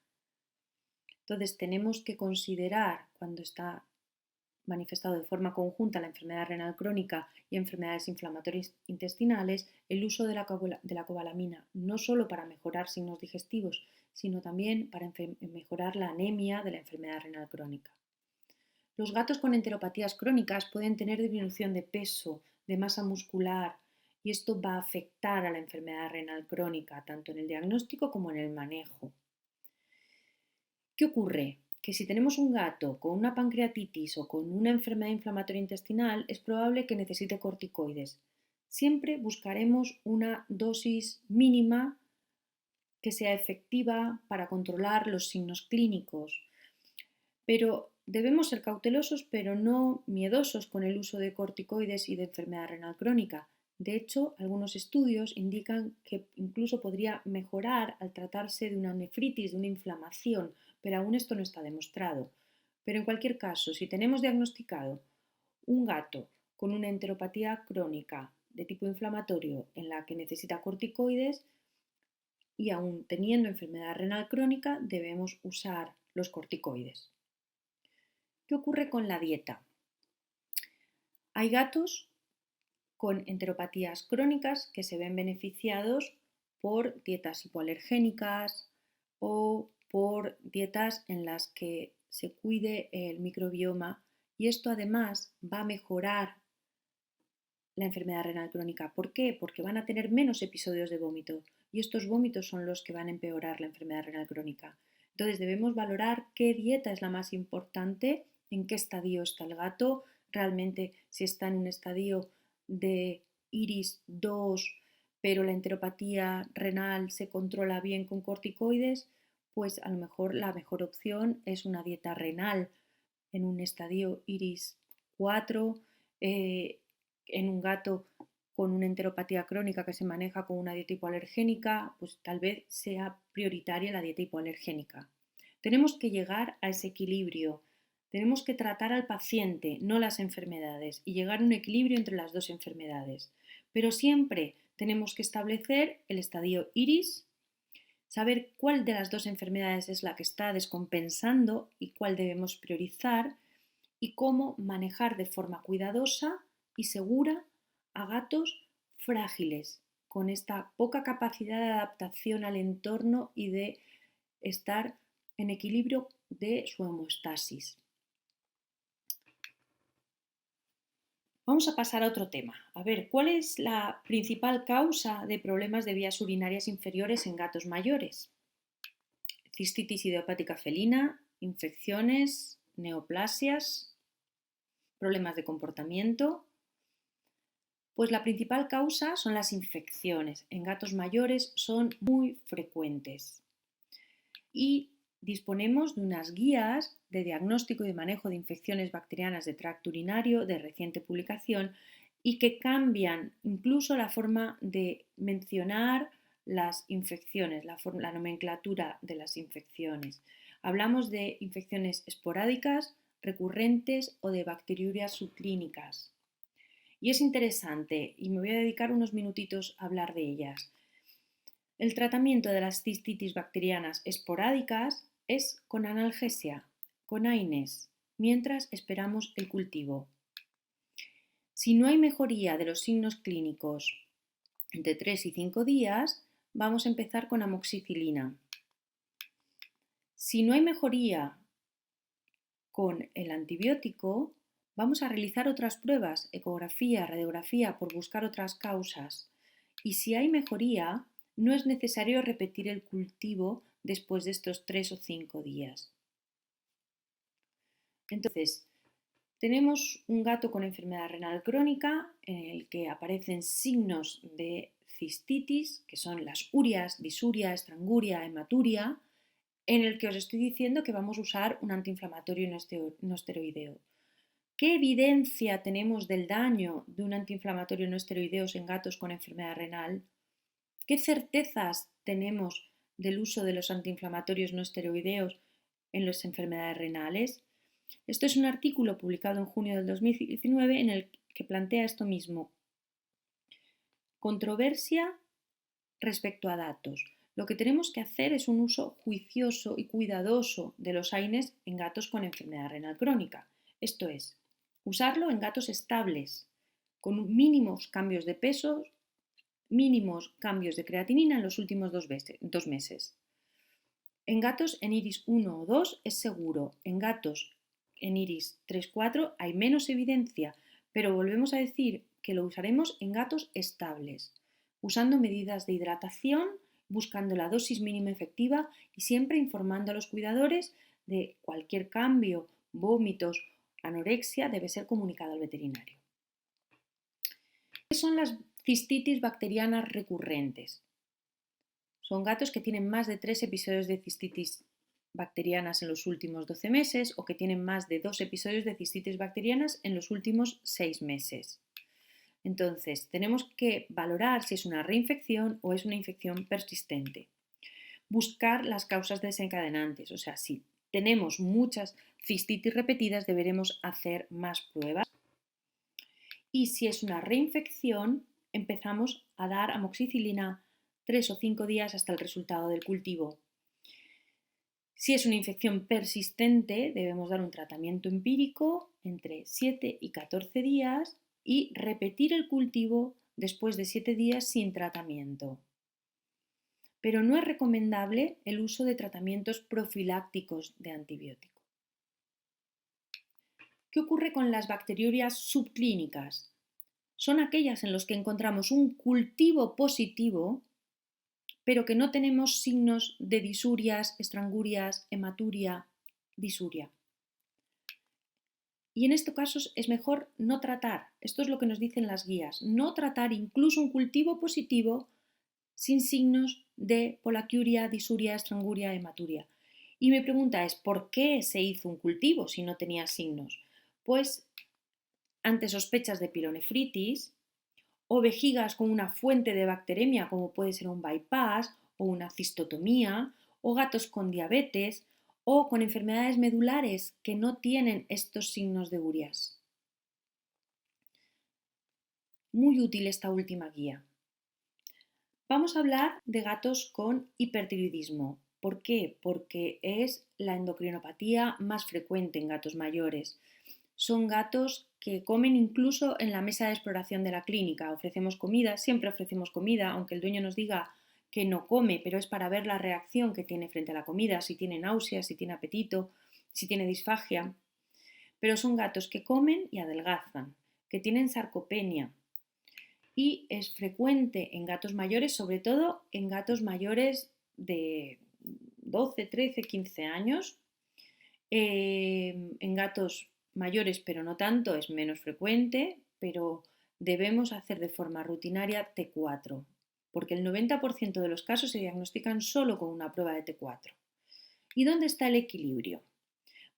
Entonces tenemos que considerar cuando está manifestado de forma conjunta la enfermedad renal crónica y enfermedades inflamatorias intestinales, el uso de la cobalamina, no solo para mejorar signos digestivos, sino también para mejorar la anemia de la enfermedad renal crónica. Los gatos con enteropatías crónicas pueden tener disminución de peso, de masa muscular, y esto va a afectar a la enfermedad renal crónica, tanto en el diagnóstico como en el manejo. ¿Qué ocurre? Que si tenemos un gato con una pancreatitis o con una enfermedad inflamatoria intestinal, es probable que necesite corticoides. Siempre buscaremos una dosis mínima que sea efectiva para controlar los signos clínicos. Pero debemos ser cautelosos, pero no miedosos con el uso de corticoides y de enfermedad renal crónica. De hecho, algunos estudios indican que incluso podría mejorar al tratarse de una nefritis, de una inflamación, pero aún esto no está demostrado. Pero en cualquier caso, si tenemos diagnosticado un gato con una enteropatía crónica de tipo inflamatorio en la que necesita corticoides y aún teniendo enfermedad renal crónica, debemos usar los corticoides. ¿Qué ocurre con la dieta? Hay gatos con enteropatías crónicas que se ven beneficiados por dietas hipoalergénicas o por dietas en las que se cuide el microbioma, y esto además va a mejorar la enfermedad renal crónica. ¿Por qué? Porque van a tener menos episodios de vómito, y estos vómitos son los que van a empeorar la enfermedad renal crónica. Entonces debemos valorar qué dieta es la más importante, en qué estadio está el gato, realmente si está en un estadio de IRIS 2, pero la enteropatía renal se controla bien con corticoides, pues a lo mejor la mejor opción es una dieta renal en un estadio IRIS 4, en un gato con una enteropatía crónica que se maneja con una dieta hipoalergénica, pues tal vez sea prioritaria la dieta hipoalergénica. Tenemos que llegar a ese equilibrio. Tenemos que tratar al paciente, no las enfermedades, y llegar a un equilibrio entre las dos enfermedades. Pero siempre tenemos que establecer el estadio IRIS, saber cuál de las dos enfermedades es la que está descompensando y cuál debemos priorizar, y cómo manejar de forma cuidadosa y segura a gatos frágiles, con esta poca capacidad de adaptación al entorno y de estar en equilibrio de su homeostasis. Vamos a pasar a otro tema. A ver, ¿cuál es la principal causa de problemas de vías urinarias inferiores en gatos mayores? Cistitis idiopática felina, infecciones, neoplasias, problemas de comportamiento. Pues la principal causa son las infecciones. En gatos mayores son muy frecuentes. Y disponemos de unas guías de diagnóstico y de manejo de infecciones bacterianas de tracto urinario de reciente publicación, y que cambian incluso la forma de mencionar las infecciones, la nomenclatura de las infecciones. Hablamos de infecciones esporádicas, recurrentes o de bacteriurias subclínicas. Y es interesante, y me voy a dedicar unos minutitos a hablar de ellas. El tratamiento de las cistitis bacterianas esporádicas es con analgesia, con AINES, mientras esperamos el cultivo. Si no hay mejoría de los signos clínicos entre 3 y 5 días, vamos a empezar con amoxicilina. Si no hay mejoría con el antibiótico, vamos a realizar otras pruebas, ecografía, radiografía, por buscar otras causas. Y si hay mejoría, no es necesario repetir el cultivo después de estos 3 o 5 días. Entonces, tenemos un gato con enfermedad renal crónica en el que aparecen signos de cistitis, que son las urias, disuria, estranguria, hematuria, en el que os estoy diciendo que vamos a usar un antiinflamatorio no esteroideo. ¿Qué evidencia tenemos del daño de un antiinflamatorio no esteroideo en gatos con enfermedad renal? ¿Qué certezas tenemos del uso de los antiinflamatorios no esteroideos en las enfermedades renales? Esto es un artículo publicado en junio del 2019 en el que plantea esto mismo. Controversia respecto a datos. Lo que tenemos que hacer es un uso juicioso y cuidadoso de los AINES en gatos con enfermedad renal crónica. Esto es, usarlo en gatos estables, con mínimos cambios de peso, mínimos cambios de creatinina en los últimos 2 meses. En gatos en IRIS 1 o 2 es seguro. En gatos en IRIS 3-4 hay menos evidencia, pero volvemos a decir que lo usaremos en gatos estables, usando medidas de hidratación, buscando la dosis mínima efectiva y siempre informando a los cuidadores de cualquier cambio, vómitos, anorexia, debe ser comunicado al veterinario. ¿Qué son las cistitis bacterianas recurrentes? Son gatos que tienen más de 3 episodios de cistitis bacterianas en los últimos 12 meses o que tienen más de 2 episodios de cistitis bacterianas en los últimos 6 meses. Entonces, tenemos que valorar si es una reinfección o es una infección persistente. Buscar las causas desencadenantes, o sea, si tenemos muchas cistitis repetidas, deberemos hacer más pruebas. Y si es una reinfección, empezamos a dar amoxicilina 3 o 5 días hasta el resultado del cultivo. Si es una infección persistente, debemos dar un tratamiento empírico entre 7 y 14 días y repetir el cultivo después de 7 días sin tratamiento. Pero no es recomendable el uso de tratamientos profilácticos de antibiótico. ¿Qué ocurre con las bacteriurias subclínicas? Son aquellas en las que encontramos un cultivo positivo, pero que no tenemos signos de disurias, estrangurias, hematuria, disuria. Y en estos casos es mejor no tratar. Esto es lo que nos dicen las guías. No tratar incluso un cultivo positivo sin signos de polaquiuria, disuria, estranguria, hematuria. Y mi pregunta es, ¿por qué se hizo un cultivo si no tenía signos? Pues ante sospechas de pilonefritis o vejigas con una fuente de bacteremia como puede ser un bypass o una cistotomía, o gatos con diabetes o con enfermedades medulares que no tienen estos signos de urias. Muy útil esta última guía. Vamos a hablar de gatos con hipertiroidismo. ¿Por qué? Porque es la endocrinopatía más frecuente en gatos mayores. Son gatos que comen incluso en la mesa de exploración de la clínica. Ofrecemos comida, siempre ofrecemos comida, aunque el dueño nos diga que no come, pero es para ver la reacción que tiene frente a la comida, si tiene náuseas, si tiene apetito, si tiene disfagia. Pero son gatos que comen y adelgazan, que tienen sarcopenia, y es frecuente en gatos mayores, sobre todo en gatos mayores de 12, 13, 15 años. En gatos mayores, pero no tanto, es menos frecuente, pero debemos hacer de forma rutinaria T4, porque el 90% de los casos se diagnostican solo con una prueba de T4. ¿Y dónde está el equilibrio?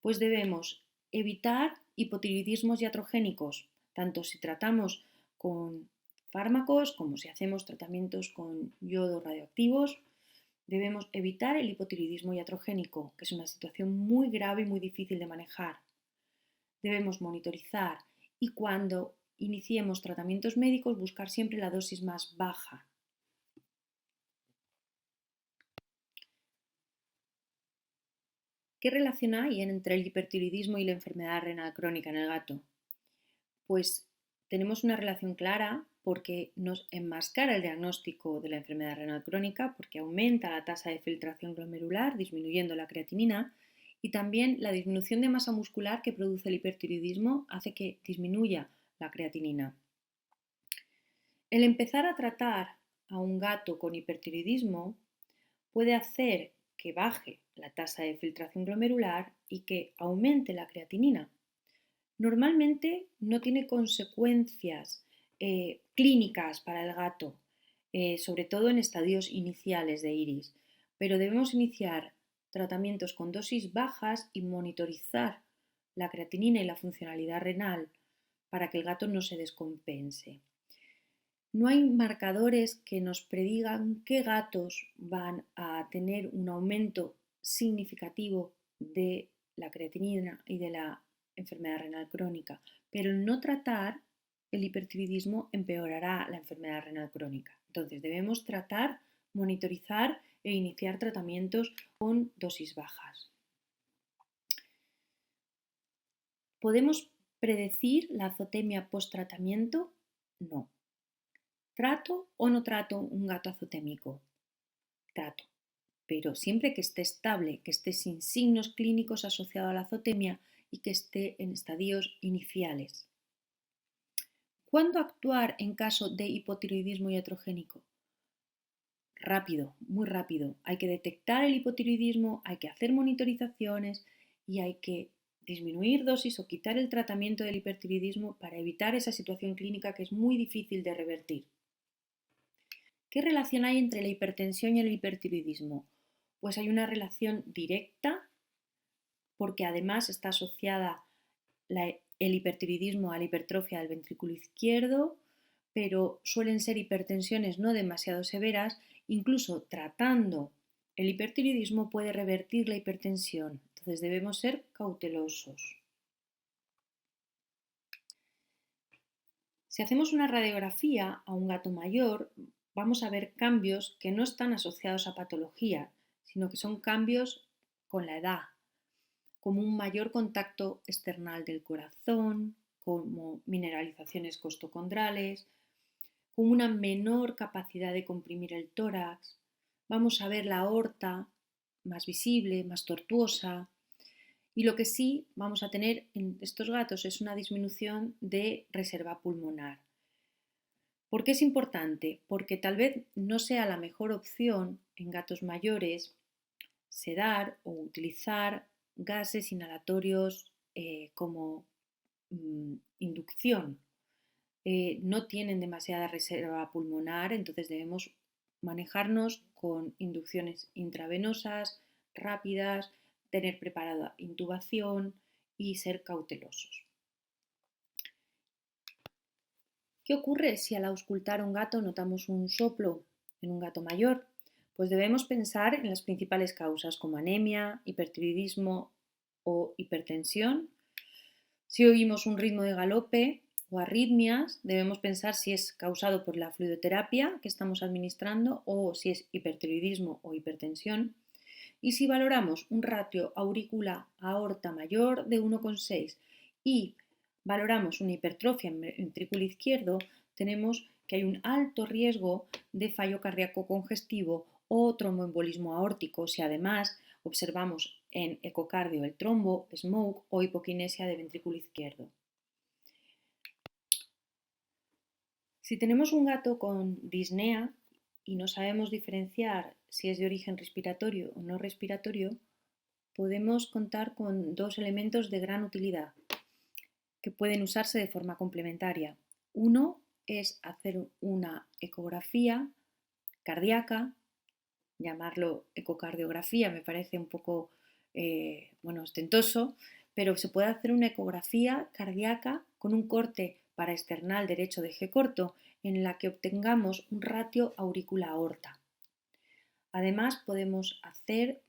Pues debemos evitar hipotiroidismos iatrogénicos, tanto si tratamos con fármacos como si hacemos tratamientos con yodo radioactivos. Debemos evitar el hipotiroidismo iatrogénico, que es una situación muy grave y muy difícil de manejar. Debemos monitorizar y cuando iniciemos tratamientos médicos buscar siempre la dosis más baja. ¿Qué relación hay entre el hipertiroidismo y la enfermedad renal crónica en el gato? Pues tenemos una relación clara porque nos enmascara el diagnóstico de la enfermedad renal crónica, porque aumenta la tasa de filtración glomerular, disminuyendo la creatinina, y también la disminución de masa muscular que produce el hipertiroidismo hace que disminuya la creatinina. El empezar a tratar a un gato con hipertiroidismo puede hacer que baje la tasa de filtración glomerular y que aumente la creatinina. Normalmente no tiene consecuencias clínicas para el gato, sobre todo en estadios iniciales de iris, pero debemos iniciar tratamientos con dosis bajas y monitorizar la creatinina y la funcionalidad renal para que el gato no se descompense. No hay marcadores que nos predigan qué gatos van a tener un aumento significativo de la creatinina y de la enfermedad renal crónica, pero el no tratar el hipertiroidismo empeorará la enfermedad renal crónica. Entonces debemos tratar, monitorizar e iniciar tratamientos con dosis bajas. ¿Podemos predecir la azotemia post-tratamiento? No. ¿Trato o no trato un gato azotémico? Trato, pero siempre que esté estable, que esté sin signos clínicos asociados a la azotemia y que esté en estadios iniciales. ¿Cuándo actuar en caso de hipotiroidismo iatrogénico? Rápido, muy rápido. Hay que detectar el hipotiroidismo, hay que hacer monitorizaciones y hay que disminuir dosis o quitar el tratamiento del hipertiroidismo para evitar esa situación clínica que es muy difícil de revertir. ¿Qué relación hay entre la hipertensión y el hipertiroidismo? Pues hay una relación directa porque además está asociada el hipertiroidismo a la hipertrofia del ventrículo izquierdo, pero suelen ser hipertensiones no demasiado severas. Incluso tratando el hipertiroidismo puede revertir la hipertensión, entonces debemos ser cautelosos. Si hacemos una radiografía a un gato mayor, vamos a ver cambios que no están asociados a patología, sino que son cambios con la edad, como un mayor contacto external del corazón, como mineralizaciones costocondrales, con una menor capacidad de comprimir el tórax. Vamos a ver la aorta más visible, más tortuosa. Y lo que sí vamos a tener en estos gatos es una disminución de reserva pulmonar. ¿Por qué es importante? Porque tal vez no sea la mejor opción en gatos mayores sedar o utilizar gases inhalatorios como inducción. No tienen demasiada reserva pulmonar, entonces debemos manejarnos con inducciones intravenosas rápidas, tener preparada intubación y ser cautelosos. ¿Qué ocurre si al auscultar a un gato notamos un soplo en un gato mayor? Pues debemos pensar en las principales causas como anemia, hipertiroidismo o hipertensión. Si oímos un ritmo de galope o arritmias, debemos pensar si es causado por la fluidoterapia que estamos administrando o si es hipertiroidismo o hipertensión. Y si valoramos un ratio aurícula-aorta mayor de 1,6 y valoramos una hipertrofia en ventrículo izquierdo, tenemos que hay un alto riesgo de fallo cardíaco congestivo o tromboembolismo aórtico si además observamos en ecocardio el trombo, smoke o hipoquinesia de ventrículo izquierdo. Si tenemos un gato con disnea y no sabemos diferenciar si es de origen respiratorio o no respiratorio, podemos contar con dos elementos de gran utilidad que pueden usarse de forma complementaria. Uno es hacer una ecografía cardíaca, llamarlo ecocardiografía me parece un poco ostentoso, pero se puede hacer una ecografía cardíaca con un corte paraesternal derecho de eje corto en la que obtengamos un ratio aurícula-aorta. Además podemos hacer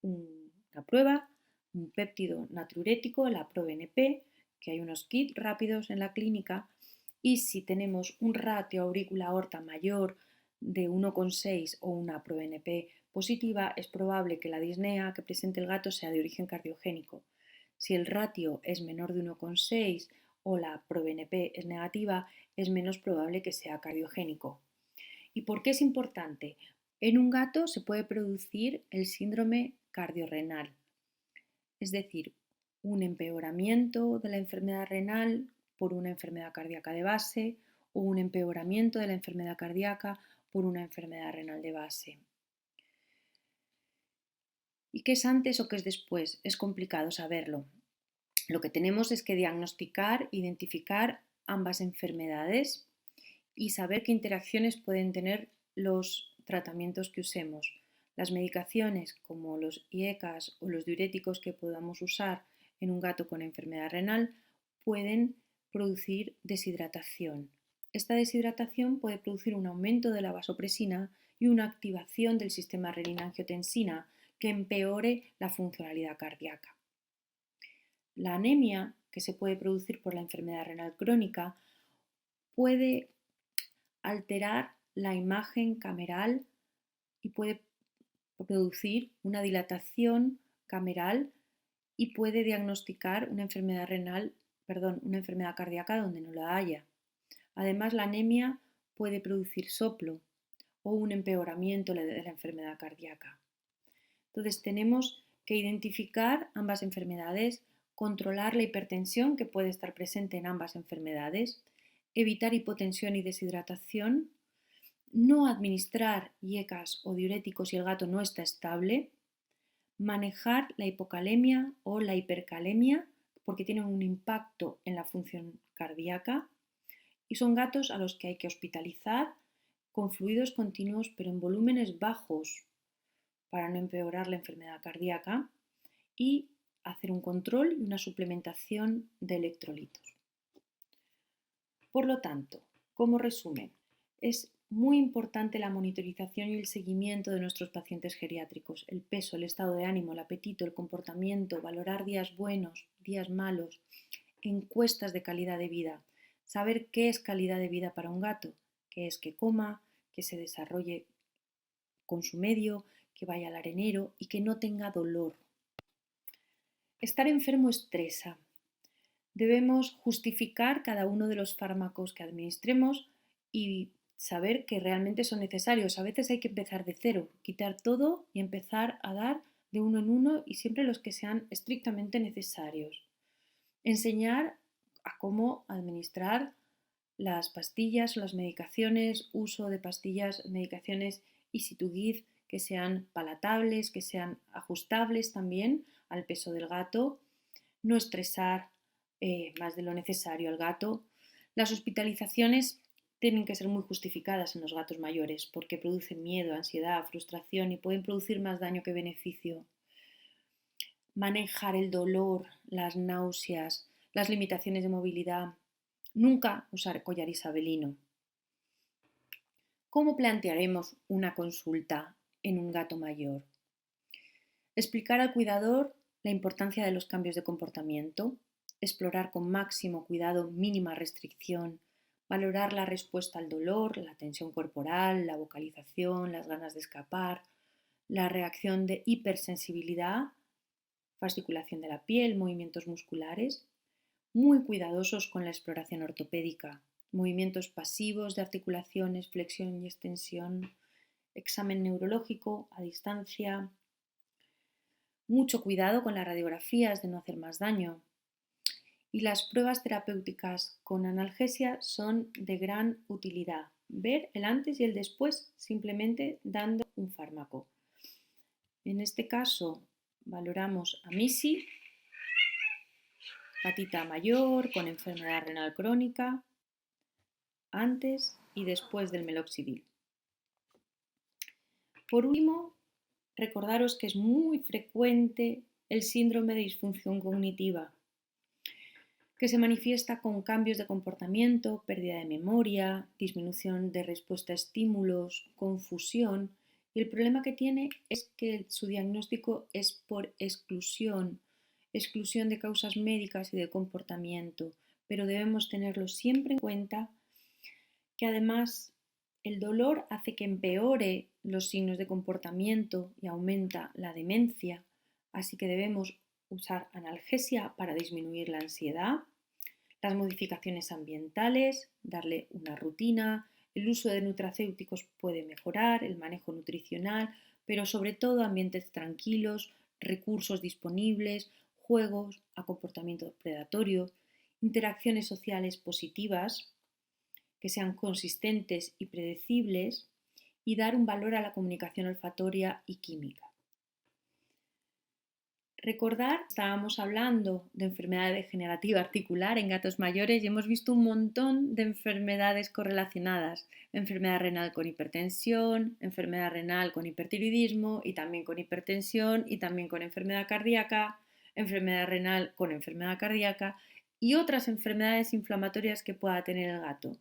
una prueba, un péptido natriurético, la ProBNP, que hay unos kits rápidos en la clínica, y si tenemos un ratio aurícula-aorta mayor de 1,6 o una ProBNP positiva, es probable que la disnea que presente el gato sea de origen cardiogénico. Si el ratio es menor de 1,6 o la ProBNP es negativa, es menos probable que sea cardiogénico. ¿Y por qué es importante? En un gato se puede producir el síndrome cardiorrenal, es decir, un empeoramiento de la enfermedad renal por una enfermedad cardíaca de base o un empeoramiento de la enfermedad cardíaca por una enfermedad renal de base. ¿Y qué es antes o qué es después? Es complicado saberlo. Lo que tenemos es que diagnosticar, identificar ambas enfermedades y saber qué interacciones pueden tener los tratamientos que usemos. Las medicaciones como los IECAS o los diuréticos que podamos usar en un gato con enfermedad renal pueden producir deshidratación. Esta deshidratación puede producir un aumento de la vasopresina y una activación del sistema renina-angiotensina que empeore la funcionalidad cardíaca. La anemia que se puede producir por la enfermedad renal crónica puede alterar la imagen cameral y puede producir una dilatación cameral y puede diagnosticar una enfermedad cardíaca donde no la haya. Además, la anemia puede producir soplo o un empeoramiento de la enfermedad cardíaca. Entonces, tenemos que identificar ambas enfermedades, controlar la hipertensión que puede estar presente en ambas enfermedades, evitar hipotensión y deshidratación, no administrar IECAS o diuréticos si el gato no está estable, manejar la hipocalemia o la hipercalemia porque tienen un impacto en la función cardíaca y son gatos a los que hay que hospitalizar con fluidos continuos pero en volúmenes bajos para no empeorar la enfermedad cardíaca y hacer un control y una suplementación de electrolitos. Por lo tanto, Como resumen, es muy importante la monitorización y el seguimiento de nuestros pacientes geriátricos, el peso, el estado de ánimo, el apetito, el comportamiento, valorar días buenos, días malos, encuestas de calidad de vida, saber qué es calidad de vida para un gato, qué es que coma, que se desarrolle con su medio, que vaya al arenero y que no tenga dolor. Estar enfermo estresa. Debemos justificar cada uno de los fármacos que administremos y saber que realmente son necesarios. A veces hay que empezar de cero, quitar todo y empezar a dar de uno en uno y siempre los que sean estrictamente necesarios. Enseñar a cómo administrar las pastillas o las medicaciones, uso de pastillas, medicaciones easy to give, que sean palatables, que sean ajustables también al peso del gato, no estresar más de lo necesario al gato. Las hospitalizaciones tienen que ser muy justificadas en los gatos mayores porque producen miedo, ansiedad, frustración y pueden producir más daño que beneficio. Manejar el dolor, las náuseas, las limitaciones de movilidad. Nunca usar collar isabelino. ¿Cómo plantearemos una consulta en un gato mayor? Explicar al cuidador la importancia de los cambios de comportamiento, explorar con máximo cuidado, mínima restricción, valorar la respuesta al dolor, la tensión corporal, la vocalización, las ganas de escapar, la reacción de hipersensibilidad, fasciculación de la piel, movimientos musculares, muy cuidadosos con la exploración ortopédica, movimientos pasivos de articulaciones, flexión y extensión, examen neurológico a distancia, mucho cuidado con las radiografías de no hacer más daño. Y las pruebas terapéuticas con analgesia son de gran utilidad. Ver el antes y el después simplemente dando un fármaco. En este caso valoramos a Missy, gatita mayor con enfermedad renal crónica, antes y después del meloxidil. Por último, recordaros que es muy frecuente el síndrome de disfunción cognitiva, que se manifiesta con cambios de comportamiento, pérdida de memoria, disminución de respuesta a estímulos, confusión, y el problema que tiene es que su diagnóstico es por exclusión de causas médicas y de comportamiento, pero debemos tenerlo siempre en cuenta que además el dolor hace que empeore los signos de comportamiento y aumenta la demencia, así que debemos usar analgesia para disminuir la ansiedad, las modificaciones ambientales, darle una rutina, el uso de nutracéuticos puede mejorar, el manejo nutricional, pero sobre todo ambientes tranquilos, recursos disponibles, juegos a comportamiento predatorio, interacciones sociales positivas, que sean consistentes y predecibles, y dar un valor a la comunicación olfatoria y química. Recordar, estábamos hablando de enfermedad degenerativa articular en gatos mayores y hemos visto un montón de enfermedades correlacionadas. Enfermedad renal con hipertensión, enfermedad renal con hipertiroidismo y también con hipertensión y también con enfermedad cardíaca, enfermedad renal con enfermedad cardíaca y otras enfermedades inflamatorias que pueda tener el gato.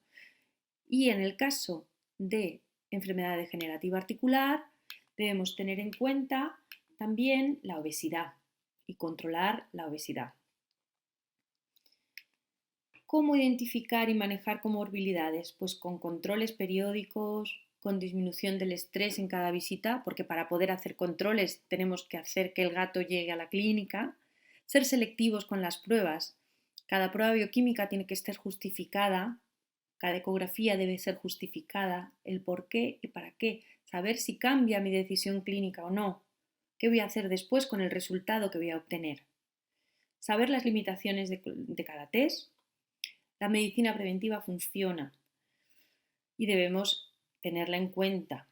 Y en el caso de enfermedad degenerativa articular, debemos tener en cuenta también la obesidad y controlar la obesidad. ¿Cómo identificar y manejar comorbilidades? Pues con controles periódicos, con disminución del estrés en cada visita, porque para poder hacer controles tenemos que hacer que el gato llegue a la clínica, ser selectivos con las pruebas. Cada prueba bioquímica tiene que estar justificada, cada ecografía debe ser justificada, el por qué y para qué, saber si cambia mi decisión clínica o no, qué voy a hacer después con el resultado que voy a obtener. Saber las limitaciones de cada test. La medicina preventiva funciona y debemos tenerla en cuenta.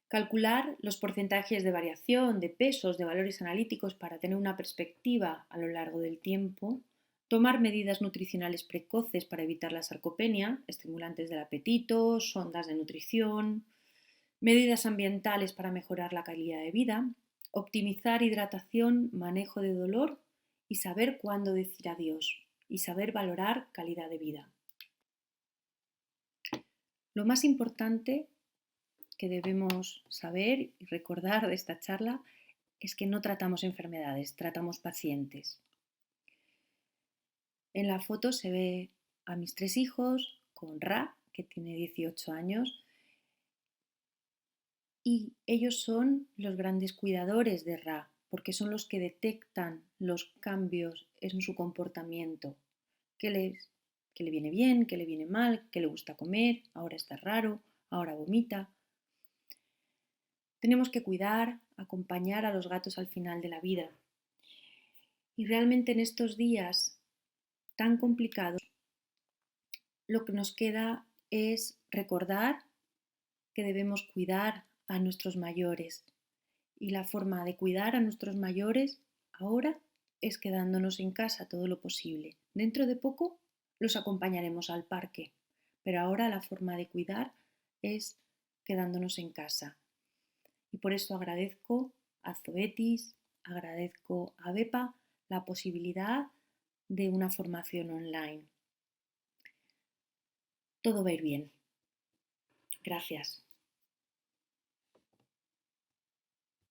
Calcular los porcentajes de variación, de pesos, de valores analíticos para tener una perspectiva a lo largo del tiempo. Tomar medidas nutricionales precoces para evitar la sarcopenia, estimulantes del apetito, sondas de nutrición, medidas ambientales para mejorar la calidad de vida, optimizar hidratación, manejo de dolor y saber cuándo decir adiós y saber valorar calidad de vida. Lo más importante que debemos saber y recordar de esta charla es que no tratamos enfermedades, tratamos pacientes. En la foto se ve a mis 3 hijos con Ra, que tiene 18 años, y ellos son los grandes cuidadores de Ra, porque son los que detectan los cambios en su comportamiento, qué le viene bien, qué le viene mal, qué le gusta comer, ahora está raro, ahora vomita. Tenemos que cuidar, acompañar a los gatos al final de la vida. Y realmente en estos días tan complicados, lo que nos queda es recordar que debemos cuidar a nuestros mayores. Y la forma de cuidar a nuestros mayores ahora es quedándonos en casa todo lo posible. Dentro de poco los acompañaremos al parque, pero ahora la forma de cuidar es quedándonos en casa. Y por eso agradezco a Zoetis, agradezco a Bepa la posibilidad de una formación online. Todo va a ir bien. Gracias.